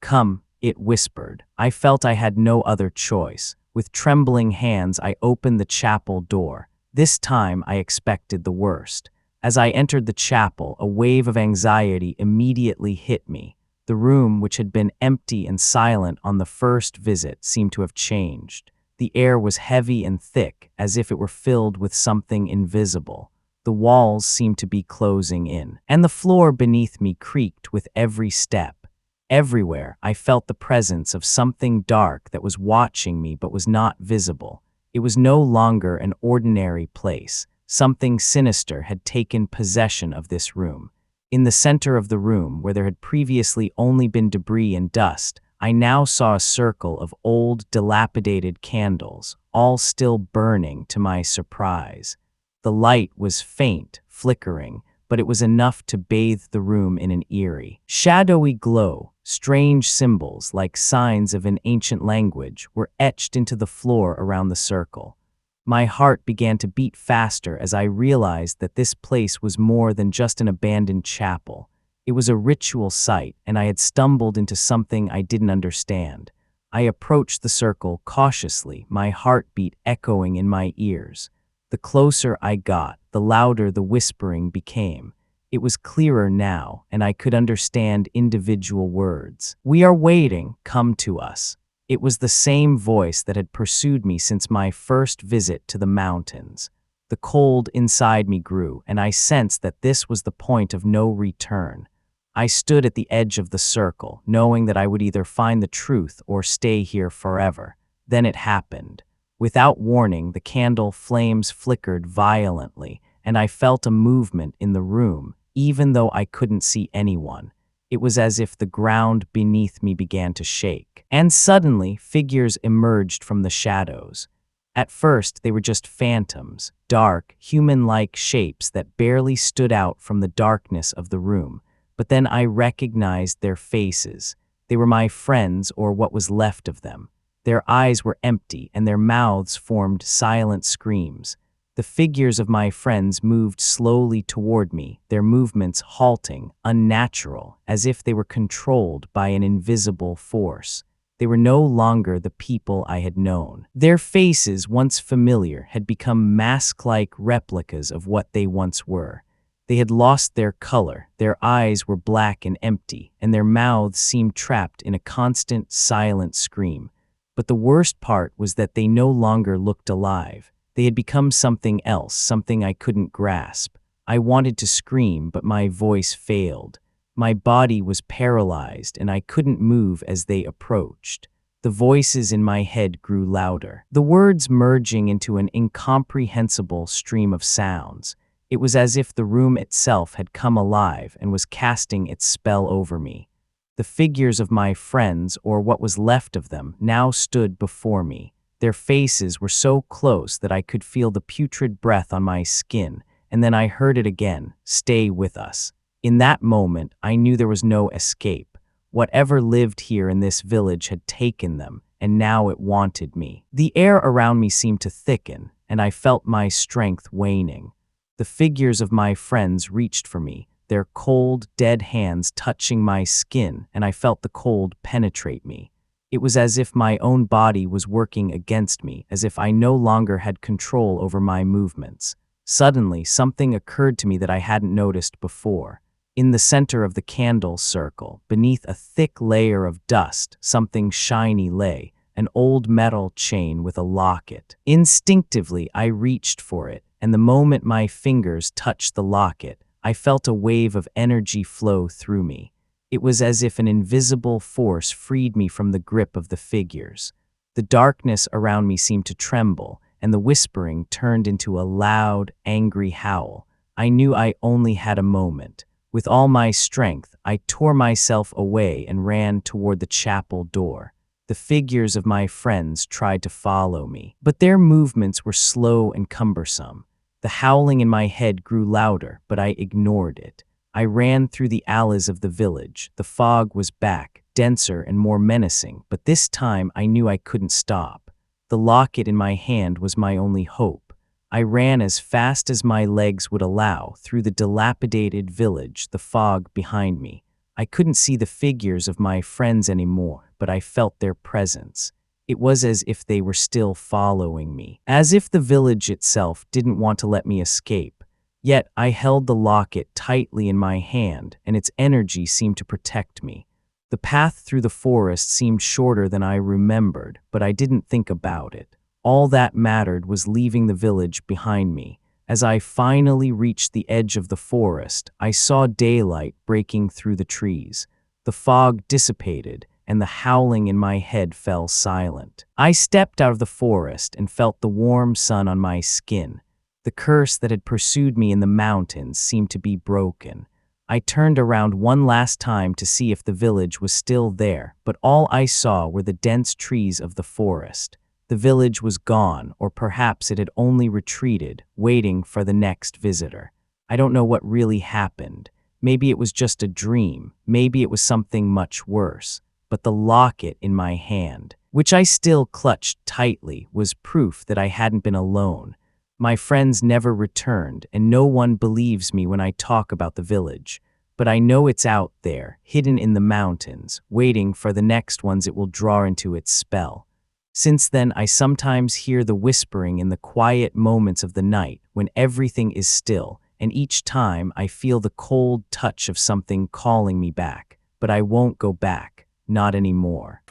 "Come," it whispered. I felt I had no other choice. With trembling hands, I opened the chapel door. This time, I expected the worst. As I entered the chapel, a wave of anxiety immediately hit me. The room, which had been empty and silent on the first visit, seemed to have changed. The air was heavy and thick, as if it were filled with something invisible. The walls seemed to be closing in, and the floor beneath me creaked with every step. Everywhere, I felt the presence of something dark that was watching me but was not visible. It was no longer an ordinary place. Something sinister had taken possession of this room. In the center of the room, where there had previously only been debris and dust, I now saw a circle of old, dilapidated candles, all still burning to my surprise. The light was faint, flickering, but it was enough to bathe the room in an eerie, shadowy glow. Strange symbols, like signs of an ancient language, were etched into the floor around the circle. My heart began to beat faster as I realized that this place was more than just an abandoned chapel. It was a ritual site, and I had stumbled into something I didn't understand. I approached the circle cautiously, my heartbeat echoing in my ears. The closer I got, the louder the whispering became. It was clearer now, and I could understand individual words. "We are waiting, come to us." It was the same voice that had pursued me since my first visit to the mountains. The cold inside me grew, and I sensed that this was the point of no return. I stood at the edge of the circle, knowing that I would either find the truth or stay here forever. Then it happened. Without warning, the candle flames flickered violently, and I felt a movement in the room, even though I couldn't see anyone. It was as if the ground beneath me began to shake. And suddenly, figures emerged from the shadows. At first, they were just phantoms, dark, human-like shapes that barely stood out from the darkness of the room. But then I recognized their faces. They were my friends, or what was left of them. Their eyes were empty, and their mouths formed silent screams. The figures of my friends moved slowly toward me, their movements halting, unnatural, as if they were controlled by an invisible force. They were no longer the people I had known. Their faces, once familiar, had become mask-like replicas of what they once were. They had lost their color, their eyes were black and empty, and their mouths seemed trapped in a constant, silent scream. But the worst part was that they no longer looked alive. They had become something else, something I couldn't grasp. I wanted to scream, but my voice failed. My body was paralyzed, and I couldn't move as they approached. The voices in my head grew louder, the words merging into an incomprehensible stream of sounds. It was as if the room itself had come alive and was casting its spell over me. The figures of my friends, or what was left of them, now stood before me. Their faces were so close that I could feel the putrid breath on my skin, and then I heard it again, "Stay with us." In that moment, I knew there was no escape. Whatever lived here in this village had taken them, and now it wanted me. The air around me seemed to thicken, and I felt my strength waning. The figures of my friends reached for me, their cold, dead hands touching my skin, and I felt the cold penetrate me. It was as if my own body was working against me, as if I no longer had control over my movements. Suddenly, something occurred to me that I hadn't noticed before. In the center of the candle circle, beneath a thick layer of dust, something shiny lay, an old metal chain with a locket. Instinctively, I reached for it, and the moment my fingers touched the locket, I felt a wave of energy flow through me. It was as if an invisible force freed me from the grip of the figures. The darkness around me seemed to tremble, and the whispering turned into a loud, angry howl. I knew I only had a moment. With all my strength, I tore myself away and ran toward the chapel door. The figures of my friends tried to follow me, but their movements were slow and cumbersome. The howling in my head grew louder, but I ignored it. I ran through the alleys of the village. The fog was back, denser and more menacing, but this time I knew I couldn't stop. The locket in my hand was my only hope. I ran as fast as my legs would allow through the dilapidated village, the fog behind me. I couldn't see the figures of my friends anymore, but I felt their presence. It was as if they were still following me, as if the village itself didn't want to let me escape. Yet I held the locket tightly in my hand, and its energy seemed to protect me. The path through the forest seemed shorter than I remembered, but I didn't think about it. All that mattered was leaving the village behind me. As I finally reached the edge of the forest, I saw daylight breaking through the trees. The fog dissipated, and the howling in my head fell silent. I stepped out of the forest and felt the warm sun on my skin. The curse that had pursued me in the mountains seemed to be broken. I turned around one last time to see if the village was still there, but all I saw were the dense trees of the forest. The village was gone, or perhaps it had only retreated, waiting for the next visitor. I don't know what really happened. Maybe it was just a dream. Maybe it was something much worse. But the locket in my hand, which I still clutched tightly, was proof that I hadn't been alone. My friends never returned, and no one believes me when I talk about the village. But I know it's out there, hidden in the mountains, waiting for the next ones it will draw into its spell. Since then, I sometimes hear the whispering in the quiet moments of the night when everything is still, and each time I feel the cold touch of something calling me back. But I won't go back, not anymore.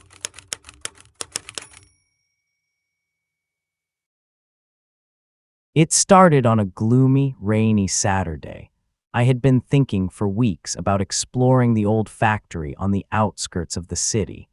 It started on a gloomy, rainy Saturday. I had been thinking for weeks about exploring the old factory on the outskirts of the city.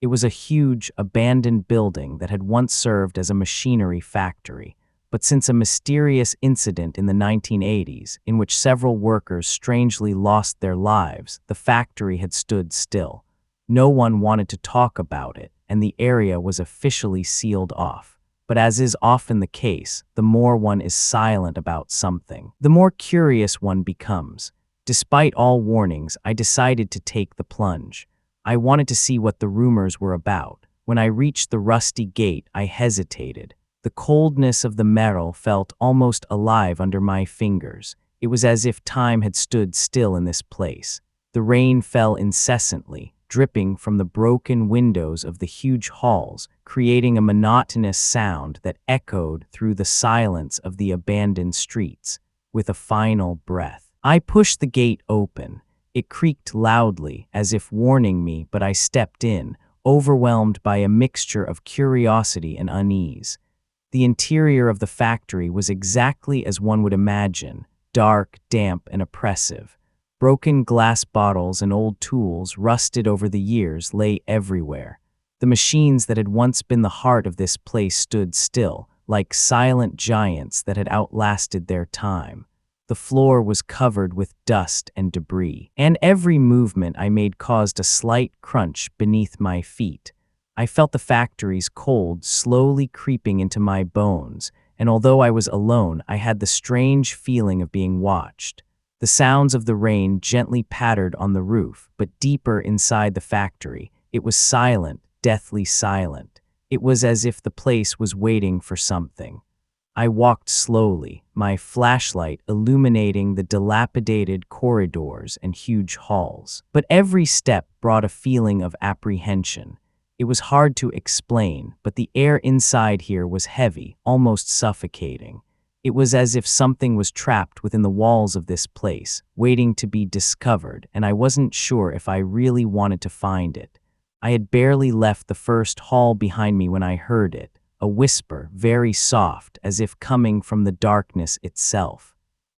It was a huge, abandoned building that had once served as a machinery factory, but since a mysterious incident in the 1980s, in which several workers strangely lost their lives, the factory had stood still. No one wanted to talk about it, and the area was officially sealed off. But as is often the case, the more one is silent about something, the more curious one becomes. Despite all warnings, I decided to take the plunge. I wanted to see what the rumors were about. When I reached the rusty gate, I hesitated. The coldness of the metal felt almost alive under my fingers. It was as if time had stood still in this place. The rain fell incessantly, dripping from the broken windows of the huge halls, creating a monotonous sound that echoed through the silence of the abandoned streets. With a final breath, I pushed the gate open. It creaked loudly, as if warning me, but I stepped in, overwhelmed by a mixture of curiosity and unease. The interior of the factory was exactly as one would imagine, dark, damp, and oppressive. Broken glass bottles and old tools, rusted over the years, lay everywhere. The machines that had once been the heart of this place stood still, like silent giants that had outlasted their time. The floor was covered with dust and debris, and every movement I made caused a slight crunch beneath my feet. I felt the factory's cold slowly creeping into my bones, and although I was alone, I had the strange feeling of being watched. The sounds of the rain gently pattered on the roof, but deeper inside the factory, it was silent, deathly silent. It was as if the place was waiting for something. I walked slowly, my flashlight illuminating the dilapidated corridors and huge halls. But every step brought a feeling of apprehension. It was hard to explain, but the air inside here was heavy, almost suffocating. It was as if something was trapped within the walls of this place, waiting to be discovered, and I wasn't sure if I really wanted to find it. I had barely left the first hall behind me when I heard it, a whisper, very soft, as if coming from the darkness itself.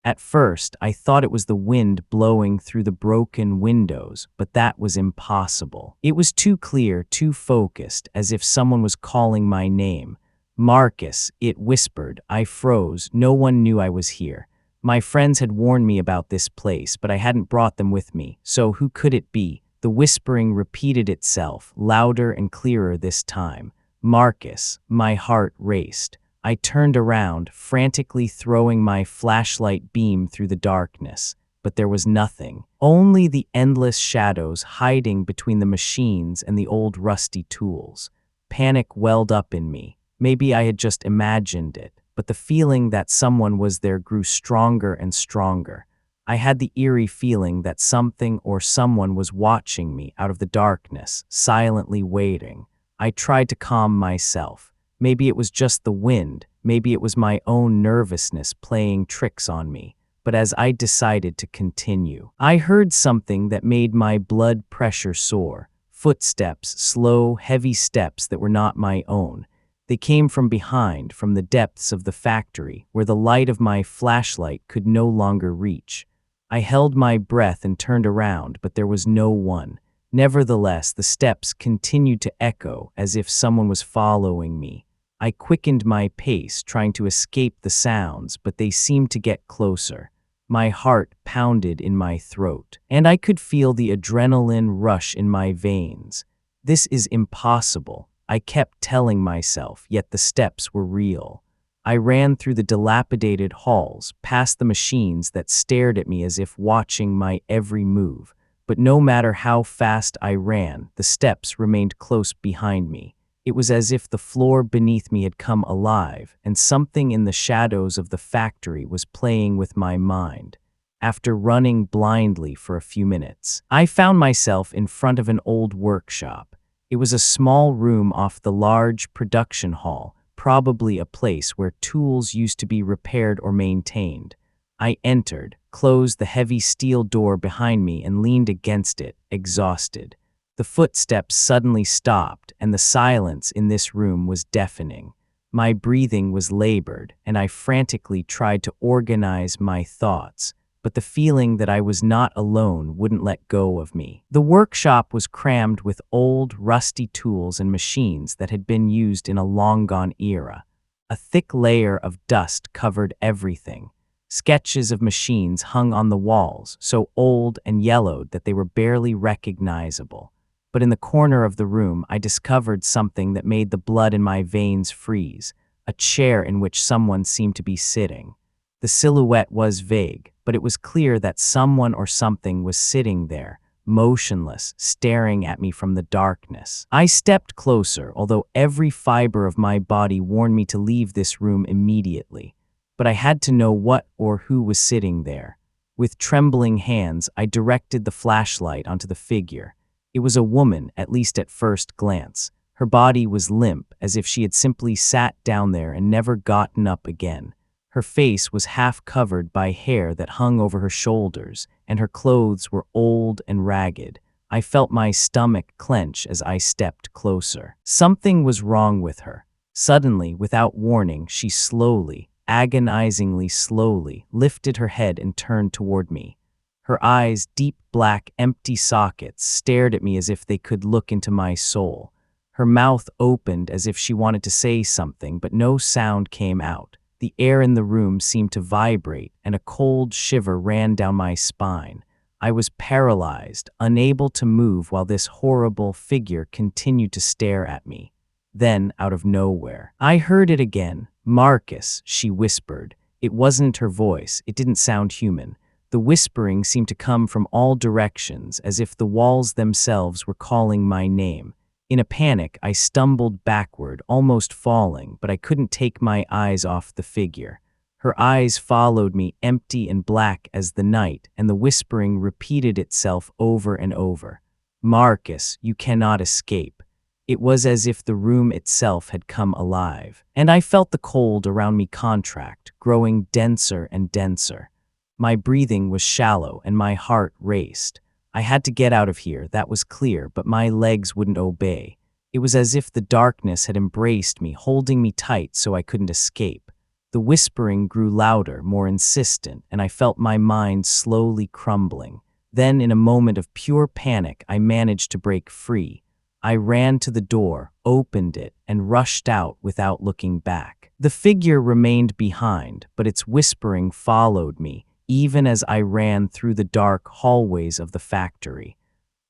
At first, I thought it was the wind blowing through the broken windows, but that was impossible. It was too clear, too focused, as if someone was calling my name. "Marcus," it whispered. I froze. No one knew I was here. My friends had warned me about this place, but I hadn't brought them with me, so who could it be? The whispering repeated itself, louder and clearer this time. "Marcus." My heart raced. I turned around, frantically throwing my flashlight beam through the darkness, but there was nothing. Only the endless shadows hiding between the machines and the old rusty tools. Panic welled up in me. Maybe I had just imagined it, but the feeling that someone was there grew stronger and stronger. I had the eerie feeling that something or someone was watching me out of the darkness, silently waiting. I tried to calm myself. Maybe it was just the wind, maybe it was my own nervousness playing tricks on me. But as I decided to continue, I heard something that made my blood pressure soar. Footsteps, slow, heavy steps that were not my own. They came from behind, from the depths of the factory, where the light of my flashlight could no longer reach. I held my breath and turned around, but there was no one. Nevertheless, the steps continued to echo as if someone was following me. I quickened my pace, trying to escape the sounds, but they seemed to get closer. My heart pounded in my throat, and I could feel the adrenaline rush in my veins. This is impossible, I kept telling myself, yet the steps were real. I ran through the dilapidated halls, past the machines that stared at me as if watching my every move. But no matter how fast I ran, the steps remained close behind me. It was as if the floor beneath me had come alive, and something in the shadows of the factory was playing with my mind. After running blindly for a few minutes, I found myself in front of an old workshop. It was a small room off the large production hall, probably a place where tools used to be repaired or maintained. I entered, closed the heavy steel door behind me, and leaned against it, exhausted. The footsteps suddenly stopped, and the silence in this room was deafening. My breathing was labored, and I frantically tried to organize my thoughts, but the feeling that I was not alone wouldn't let go of me. The workshop was crammed with old, rusty tools and machines that had been used in a long-gone era. A thick layer of dust covered everything. Sketches of machines hung on the walls, so old and yellowed that they were barely recognizable. But in the corner of the room, I discovered something that made the blood in my veins freeze, a chair in which someone seemed to be sitting. The silhouette was vague, but it was clear that someone or something was sitting there, motionless, staring at me from the darkness. I stepped closer, although every fiber of my body warned me to leave this room immediately. But I had to know what or who was sitting there. With trembling hands, I directed the flashlight onto the figure. It was a woman, at least at first glance. Her body was limp, as if she had simply sat down there and never gotten up again. Her face was half covered by hair that hung over her shoulders, and her clothes were old and ragged. I felt my stomach clench as I stepped closer. Something was wrong with her. Suddenly, without warning, she slowly, agonizingly slowly, lifted her head and turned toward me. Her eyes, deep black, empty sockets, stared at me as if they could look into my soul. Her mouth opened as if she wanted to say something, but no sound came out. The air in the room seemed to vibrate, and a cold shiver ran down my spine. I was paralyzed, unable to move while this horrible figure continued to stare at me. Then, out of nowhere, I heard it again. "Marcus," she whispered. It wasn't her voice. It didn't sound human. The whispering seemed to come from all directions, as if the walls themselves were calling my name. In a panic, I stumbled backward, almost falling, but I couldn't take my eyes off the figure. Her eyes followed me, empty and black as the night, and the whispering repeated itself over and over. "Marcus, you cannot escape." It was as if the room itself had come alive, and I felt the cold around me contract, growing denser and denser. My breathing was shallow and my heart raced. I had to get out of here, that was clear, but my legs wouldn't obey. It was as if the darkness had embraced me, holding me tight so I couldn't escape. The whispering grew louder, more insistent, and I felt my mind slowly crumbling. Then, in a moment of pure panic, I managed to break free. I ran to the door, opened it, and rushed out without looking back. The figure remained behind, but its whispering followed me, even as I ran through the dark hallways of the factory.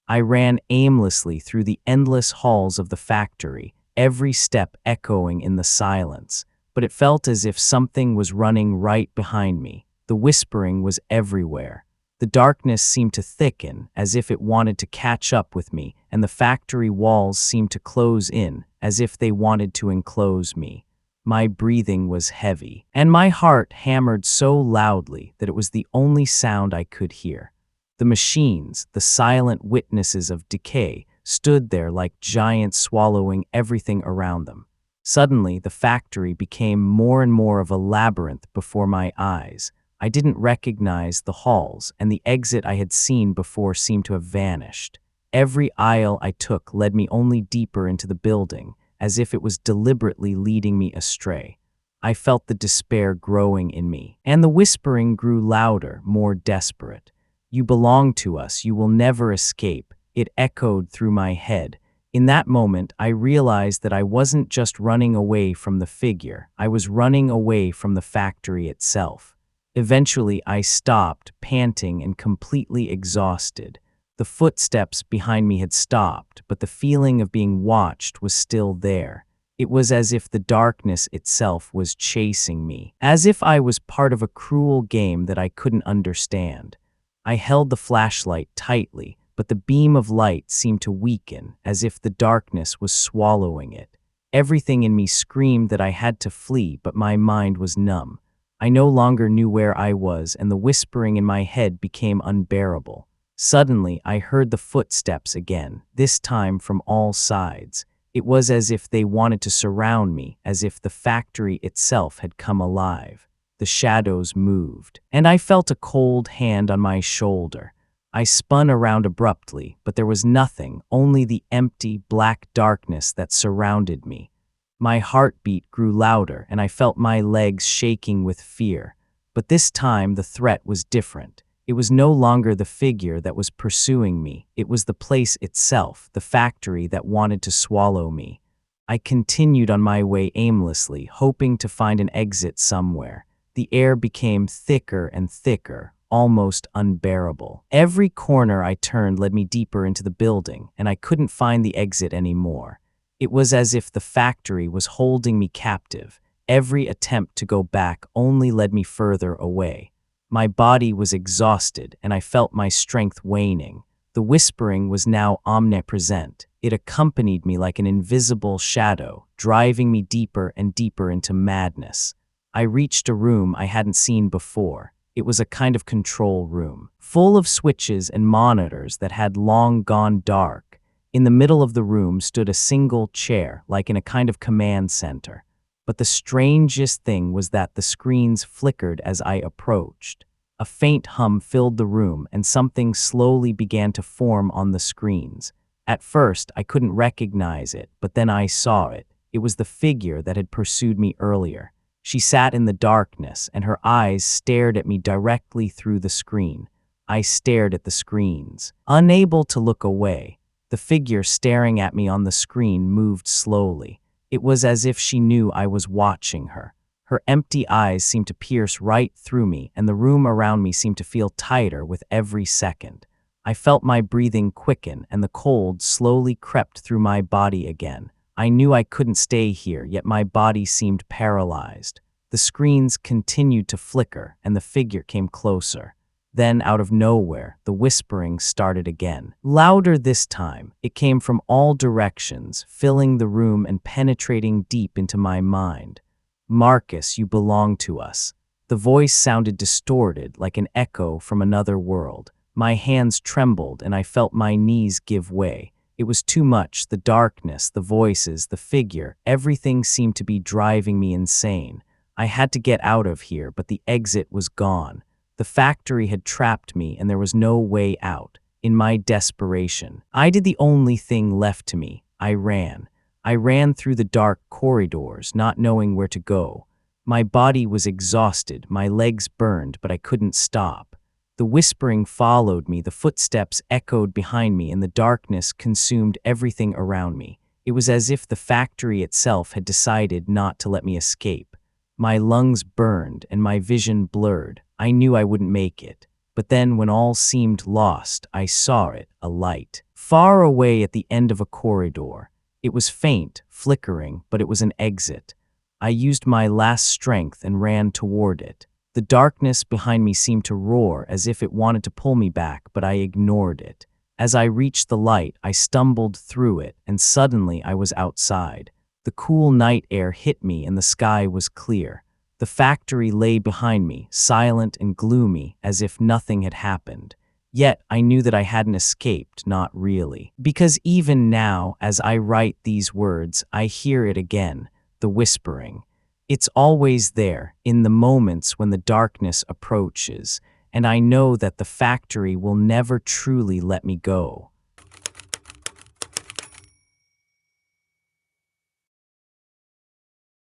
I ran aimlessly through the endless halls of the factory, every step echoing in the silence, but it felt as if something was running right behind me. The whispering was everywhere. The darkness seemed to thicken, as if it wanted to catch up with me, and the factory walls seemed to close in, as if they wanted to enclose me. My breathing was heavy, and my heart hammered so loudly that it was the only sound I could hear. The machines, the silent witnesses of decay, stood there like giants swallowing everything around them. Suddenly, the factory became more and more of a labyrinth before my eyes. I didn't recognize the halls, and the exit I had seen before seemed to have vanished. Every aisle I took led me only deeper into the building, as if it was deliberately leading me astray. I felt the despair growing in me, and the whispering grew louder, more desperate. "You belong to us, you will never escape," it echoed through my head. In that moment, I realized that I wasn't just running away from the figure, I was running away from the factory itself. Eventually, I stopped, panting and completely exhausted. The footsteps behind me had stopped, but the feeling of being watched was still there. It was as if the darkness itself was chasing me, as if I was part of a cruel game that I couldn't understand. I held the flashlight tightly, but the beam of light seemed to weaken, as if the darkness was swallowing it. Everything in me screamed that I had to flee, but my mind was numb. I no longer knew where I was, and the whispering in my head became unbearable. Suddenly, I heard the footsteps again, this time from all sides. It was as if they wanted to surround me, as if the factory itself had come alive. The shadows moved, and I felt a cold hand on my shoulder. I spun around abruptly, but there was nothing, only the empty, black darkness that surrounded me. My heartbeat grew louder, and I felt my legs shaking with fear. But this time, the threat was different. It was no longer the figure that was pursuing me. It was the place itself, the factory that wanted to swallow me. I continued on my way aimlessly, hoping to find an exit somewhere. The air became thicker and thicker, almost unbearable. Every corner I turned led me deeper into the building, and I couldn't find the exit anymore. It was as if the factory was holding me captive. Every attempt to go back only led me further away. My body was exhausted, and I felt my strength waning. The whispering was now omnipresent. It accompanied me like an invisible shadow, driving me deeper and deeper into madness. I reached a room I hadn't seen before. It was a kind of control room, full of switches and monitors that had long gone dark. In the middle of the room stood a single chair, like in a kind of command center. But the strangest thing was that the screens flickered as I approached. A faint hum filled the room, and something slowly began to form on the screens. At first, I couldn't recognize it, but then I saw it. It was the figure that had pursued me earlier. She sat in the darkness, and her eyes stared at me directly through the screen. I stared at the screens, unable to look away. The figure staring at me on the screen moved slowly. It was as if she knew I was watching her. Her empty eyes seemed to pierce right through me, and the room around me seemed to feel tighter with every second. I felt my breathing quicken, and the cold slowly crept through my body again. I knew I couldn't stay here, yet my body seemed paralyzed. The screens continued to flicker, and the figure came closer. Then, out of nowhere, the whispering started again. Louder this time, it came from all directions, filling the room and penetrating deep into my mind. "Marcus, you belong to us." The voice sounded distorted, like an echo from another world. My hands trembled, and I felt my knees give way. It was too much, the darkness, the voices, the figure, everything seemed to be driving me insane. I had to get out of here, but the exit was gone. The factory had trapped me, and there was no way out. In my desperation, I did the only thing left to me. I ran. I ran through the dark corridors, not knowing where to go. My body was exhausted, my legs burned, but I couldn't stop. The whispering followed me, the footsteps echoed behind me, and the darkness consumed everything around me. It was as if the factory itself had decided not to let me escape. My lungs burned and my vision blurred. I knew I wouldn't make it. But then, when all seemed lost, I saw it, a light, far away at the end of a corridor. It was faint, flickering, but it was an exit. I used my last strength and ran toward it. The darkness behind me seemed to roar as if it wanted to pull me back, but I ignored it. As I reached the light, I stumbled through it, and suddenly I was outside. The cool night air hit me, and the sky was clear. The factory lay behind me, silent and gloomy, as if nothing had happened. Yet I knew that I hadn't escaped, not really. Because even now, as I write these words, I hear it again, the whispering. It's always there, in the moments when the darkness approaches, and I know that the factory will never truly let me go.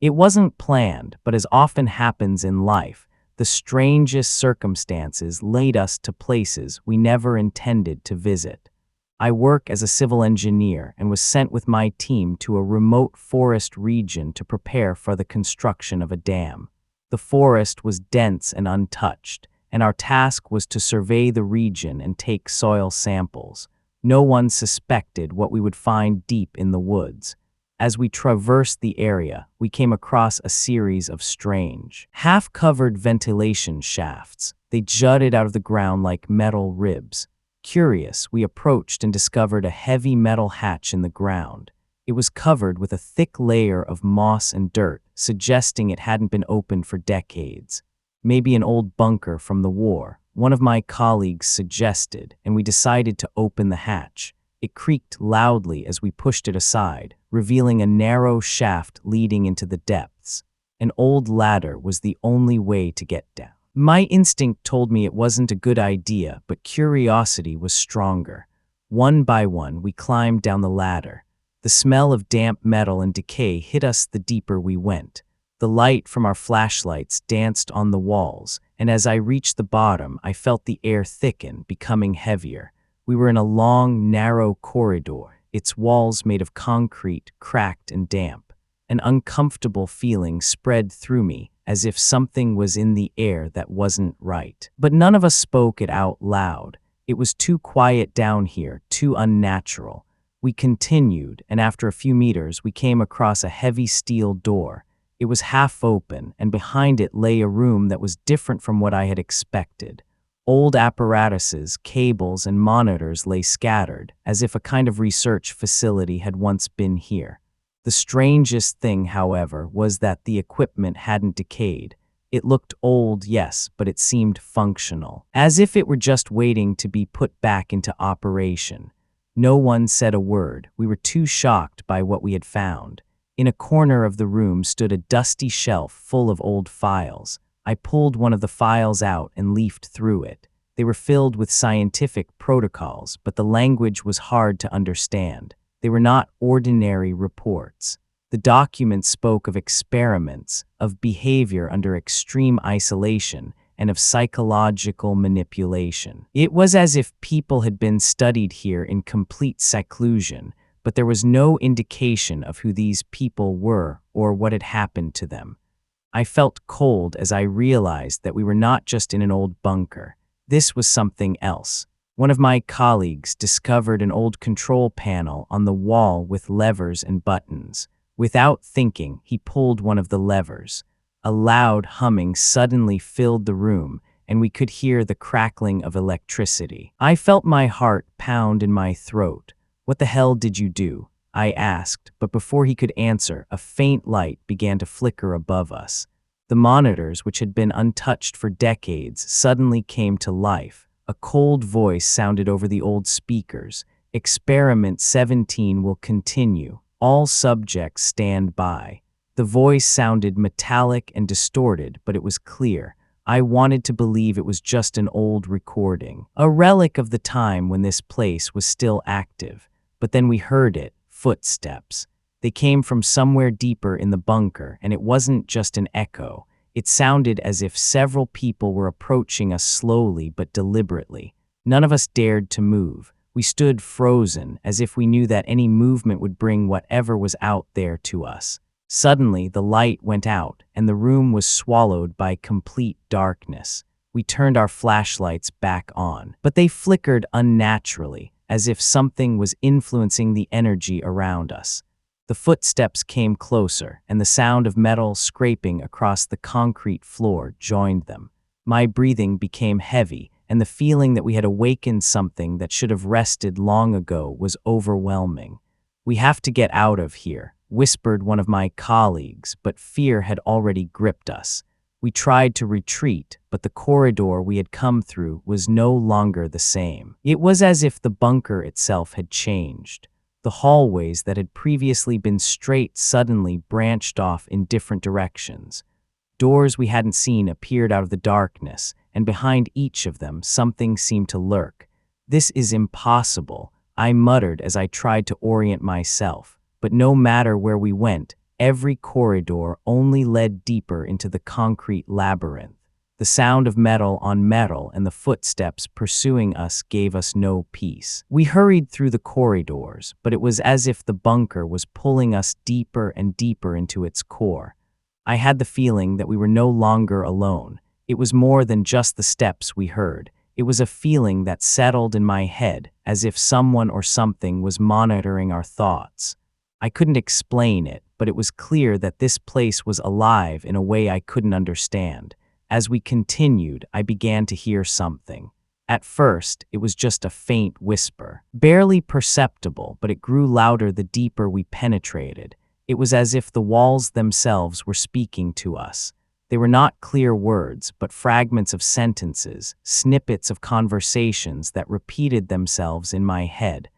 It wasn't planned, but as often happens in life, the strangest circumstances lead us to places we never intended to visit. I work as a civil engineer and was sent with my team to a remote forest region to prepare for the construction of a dam. The forest was dense and untouched, and our task was to survey the region and take soil samples. No one suspected what we would find deep in the woods. As we traversed the area, we came across a series of strange, half-covered ventilation shafts. They jutted out of the ground like metal ribs. Curious, we approached and discovered a heavy metal hatch in the ground. It was covered with a thick layer of moss and dirt, suggesting it hadn't been opened for decades. Maybe an old bunker from the war, one of my colleagues suggested, and we decided to open the hatch. It creaked loudly as we pushed it aside, revealing a narrow shaft leading into the depths. An old ladder was the only way to get down. My instinct told me it wasn't a good idea, but curiosity was stronger. One by one, we climbed down the ladder. The smell of damp metal and decay hit us the deeper we went. The light from our flashlights danced on the walls, and as I reached the bottom, I felt the air thicken, becoming heavier. We were in a long, narrow corridor, its walls made of concrete, cracked and damp. An uncomfortable feeling spread through me, as if something was in the air that wasn't right. But none of us spoke it out loud. It was too quiet down here, too unnatural. We continued, and after a few meters, we came across a heavy steel door. It was half open, and behind it lay a room that was different from what I had expected. Old apparatuses, cables, and monitors lay scattered, as if a kind of research facility had once been here. The strangest thing, however, was that the equipment hadn't decayed. It looked old, yes, but it seemed functional, as if it were just waiting to be put back into operation. No one said a word. We were too shocked by what we had found. In a corner of the room stood a dusty shelf full of old files. I pulled one of the files out and leafed through it. They were filled with scientific protocols, but the language was hard to understand. They were not ordinary reports. The documents spoke of experiments, of behavior under extreme isolation, and of psychological manipulation. It was as if people had been studied here in complete seclusion, but there was no indication of who these people were or what had happened to them. I felt cold as I realized that we were not just in an old bunker. This was something else. One of my colleagues discovered an old control panel on the wall with levers and buttons. Without thinking, he pulled one of the levers. A loud humming suddenly filled the room, and we could hear the crackling of electricity. I felt my heart pound in my throat. "What the hell did you do?" I asked, but before he could answer, a faint light began to flicker above us. The monitors, which had been untouched for decades, suddenly came to life. A cold voice sounded over the old speakers. "Experiment 17 will continue. All subjects stand by." The voice sounded metallic and distorted, but it was clear. I wanted to believe it was just an old recording, a relic of the time when this place was still active. But then we heard it, footsteps. They came from somewhere deeper in the bunker, and it wasn't just an echo. It sounded as if several people were approaching us slowly but deliberately. None of us dared to move. We stood frozen, as if we knew that any movement would bring whatever was out there to us. Suddenly, the light went out, and the room was swallowed by complete darkness. We turned our flashlights back on, but they flickered unnaturally, as if something was influencing the energy around us. The footsteps came closer, and the sound of metal scraping across the concrete floor joined them. My breathing became heavy, and the feeling that we had awakened something that should have rested long ago was overwhelming. "We have to get out of here," whispered one of my colleagues, but fear had already gripped us. We tried to retreat, but the corridor we had come through was no longer the same. It was as if the bunker itself had changed. The hallways that had previously been straight suddenly branched off in different directions. Doors we hadn't seen appeared out of the darkness, and behind each of them something seemed to lurk. "This is impossible," I muttered as I tried to orient myself. But no matter where we went, every corridor only led deeper into the concrete labyrinth. The sound of metal on metal and the footsteps pursuing us gave us no peace. We hurried through the corridors, but it was as if the bunker was pulling us deeper and deeper into its core. I had the feeling that we were no longer alone. It was more than just the steps we heard. It was a feeling that settled in my head, as if someone or something was monitoring our thoughts. I couldn't explain it, but it was clear that this place was alive in a way I couldn't understand. As we continued, I began to hear something. At first, it was just a faint whisper, barely perceptible, but it grew louder the deeper we penetrated. It was as if the walls themselves were speaking to us. They were not clear words, but fragments of sentences, snippets of conversations that repeated themselves in my head.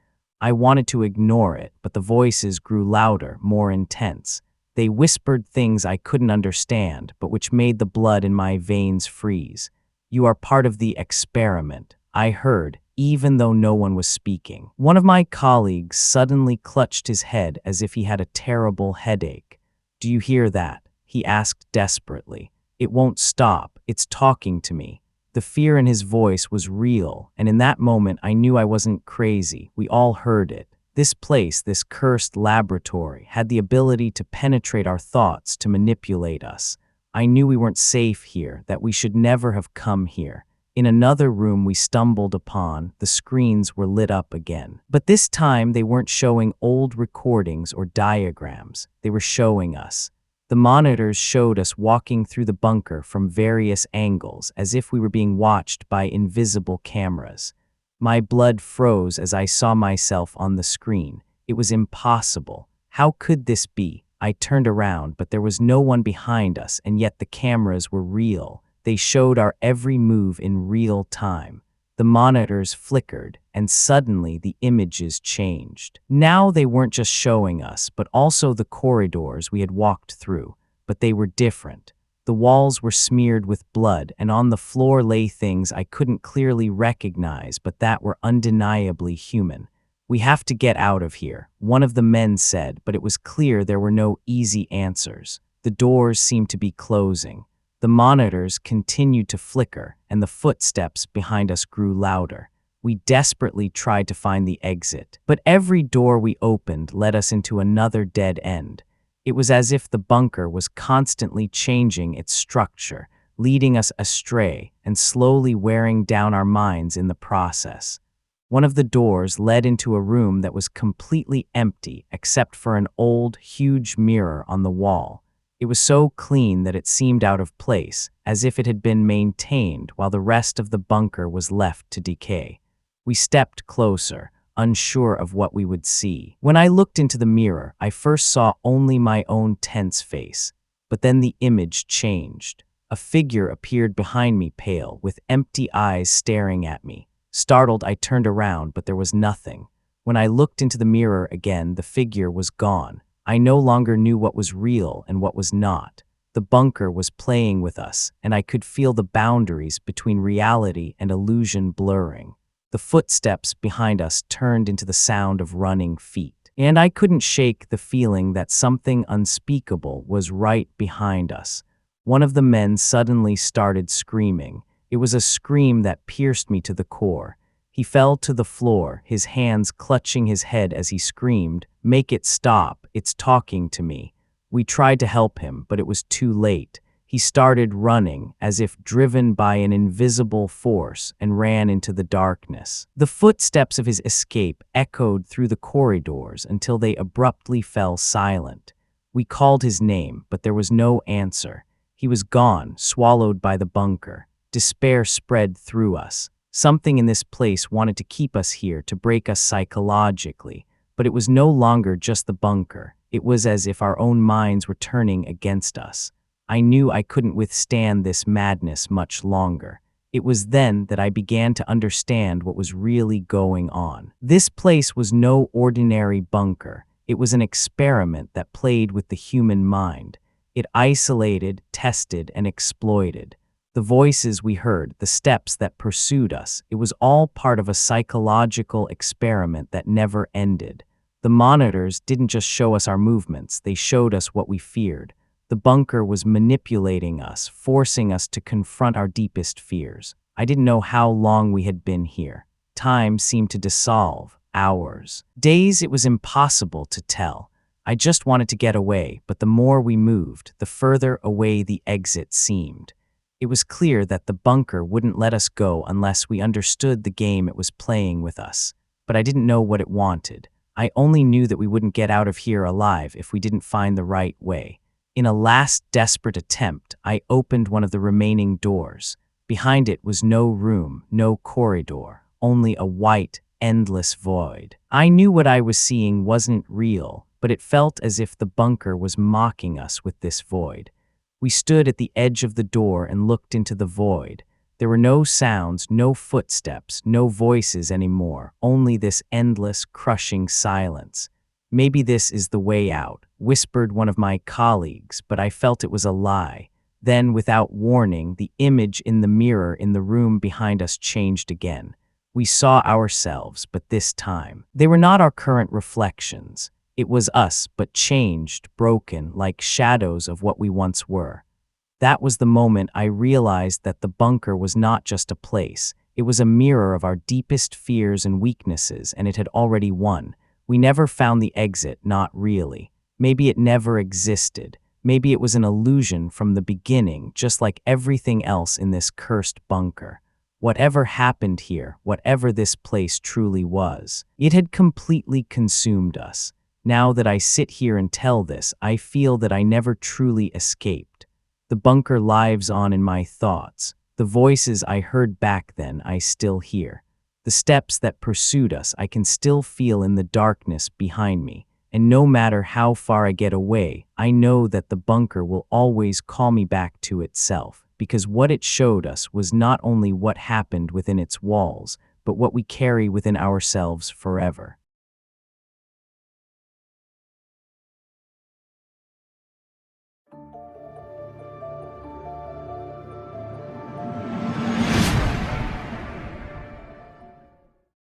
I wanted to ignore it, but the voices grew louder, more intense. They whispered things I couldn't understand, but which made the blood in my veins freeze. "You are part of the experiment," I heard, even though no one was speaking. One of my colleagues suddenly clutched his head as if he had a terrible headache. "Do you hear that?" he asked desperately. "It won't stop. It's talking to me." The fear in his voice was real, and in that moment I knew I wasn't crazy. We all heard it. This place, this cursed laboratory, had the ability to penetrate our thoughts, to manipulate us. I knew we weren't safe here, that we should never have come here. In another room we stumbled upon, the screens were lit up again. But this time they weren't showing old recordings or diagrams. They were showing us. The monitors showed us walking through the bunker from various angles as if we were being watched by invisible cameras. My blood froze as I saw myself on the screen. It was impossible. How could this be? I turned around, but there was no one behind us, and yet the cameras were real. They showed our every move in real time. The monitors flickered, and suddenly the images changed. Now they weren't just showing us, but also the corridors we had walked through, but they were different. The walls were smeared with blood, and on the floor lay things I couldn't clearly recognize, but that were undeniably human. "We have to get out of here," one of the men said, but it was clear there were no easy answers. The doors seemed to be closing. The monitors continued to flicker, and the footsteps behind us grew louder. We desperately tried to find the exit, but every door we opened led us into another dead end. It was as if the bunker was constantly changing its structure, leading us astray and slowly wearing down our minds in the process. One of the doors led into a room that was completely empty except for an old, huge mirror on the wall. It was so clean that it seemed out of place, as if it had been maintained while the rest of the bunker was left to decay. We stepped closer, unsure of what we would see. When I looked into the mirror, I first saw only my own tense face, but then the image changed. A figure appeared behind me, pale, with empty eyes staring at me. Startled, I turned around, but there was nothing. When I looked into the mirror again, the figure was gone. I no longer knew what was real and what was not. The bunker was playing with us, and I could feel the boundaries between reality and illusion blurring. The footsteps behind us turned into the sound of running feet, and I couldn't shake the feeling that something unspeakable was right behind us. One of the men suddenly started screaming. It was a scream that pierced me to the core. He fell to the floor, his hands clutching his head as he screamed, "Make it stop, it's talking to me." We tried to help him, but it was too late. He started running, as if driven by an invisible force, and ran into the darkness. The footsteps of his escape echoed through the corridors until they abruptly fell silent. We called his name, but there was no answer. He was gone, swallowed by the bunker. Despair spread through us. Something in this place wanted to keep us here, to break us psychologically, but it was no longer just the bunker. It was as if our own minds were turning against us. I knew I couldn't withstand this madness much longer. It was then that I began to understand what was really going on. This place was no ordinary bunker. It was an experiment that played with the human mind. It isolated, tested, and exploited. The voices we heard, the steps that pursued us, it was all part of a psychological experiment that never ended. The monitors didn't just show us our movements, they showed us what we feared. The bunker was manipulating us, forcing us to confront our deepest fears. I didn't know how long we had been here. Time seemed to dissolve, hours, days. It was impossible to tell. I just wanted to get away, but the more we moved, the further away the exit seemed. It was clear that the bunker wouldn't let us go unless we understood the game it was playing with us. But I didn't know what it wanted. I only knew that we wouldn't get out of here alive if we didn't find the right way. In a last desperate attempt, I opened one of the remaining doors. Behind it was no room, no corridor, only a white, endless void. I knew what I was seeing wasn't real, but it felt as if the bunker was mocking us with this void. We stood at the edge of the door and looked into the void. There were no sounds, no footsteps, no voices anymore, only this endless, crushing silence. "Maybe this is the way out," whispered one of my colleagues, but I felt it was a lie. Then, without warning, the image in the mirror in the room behind us changed again. We saw ourselves, but this time, they were not our current reflections. It was us, but changed, broken, like shadows of what we once were. That was the moment I realized that the bunker was not just a place. It was a mirror of our deepest fears and weaknesses, and it had already won. We never found the exit, not really. Maybe it never existed. Maybe it was an illusion from the beginning, just like everything else in this cursed bunker. Whatever happened here, whatever this place truly was, it had completely consumed us. Now that I sit here and tell this, I feel that I never truly escaped. The bunker lives on in my thoughts. The voices I heard back then I still hear. The steps that pursued us I can still feel in the darkness behind me. And no matter how far I get away, I know that the bunker will always call me back to itself, because what it showed us was not only what happened within its walls, but what we carry within ourselves forever.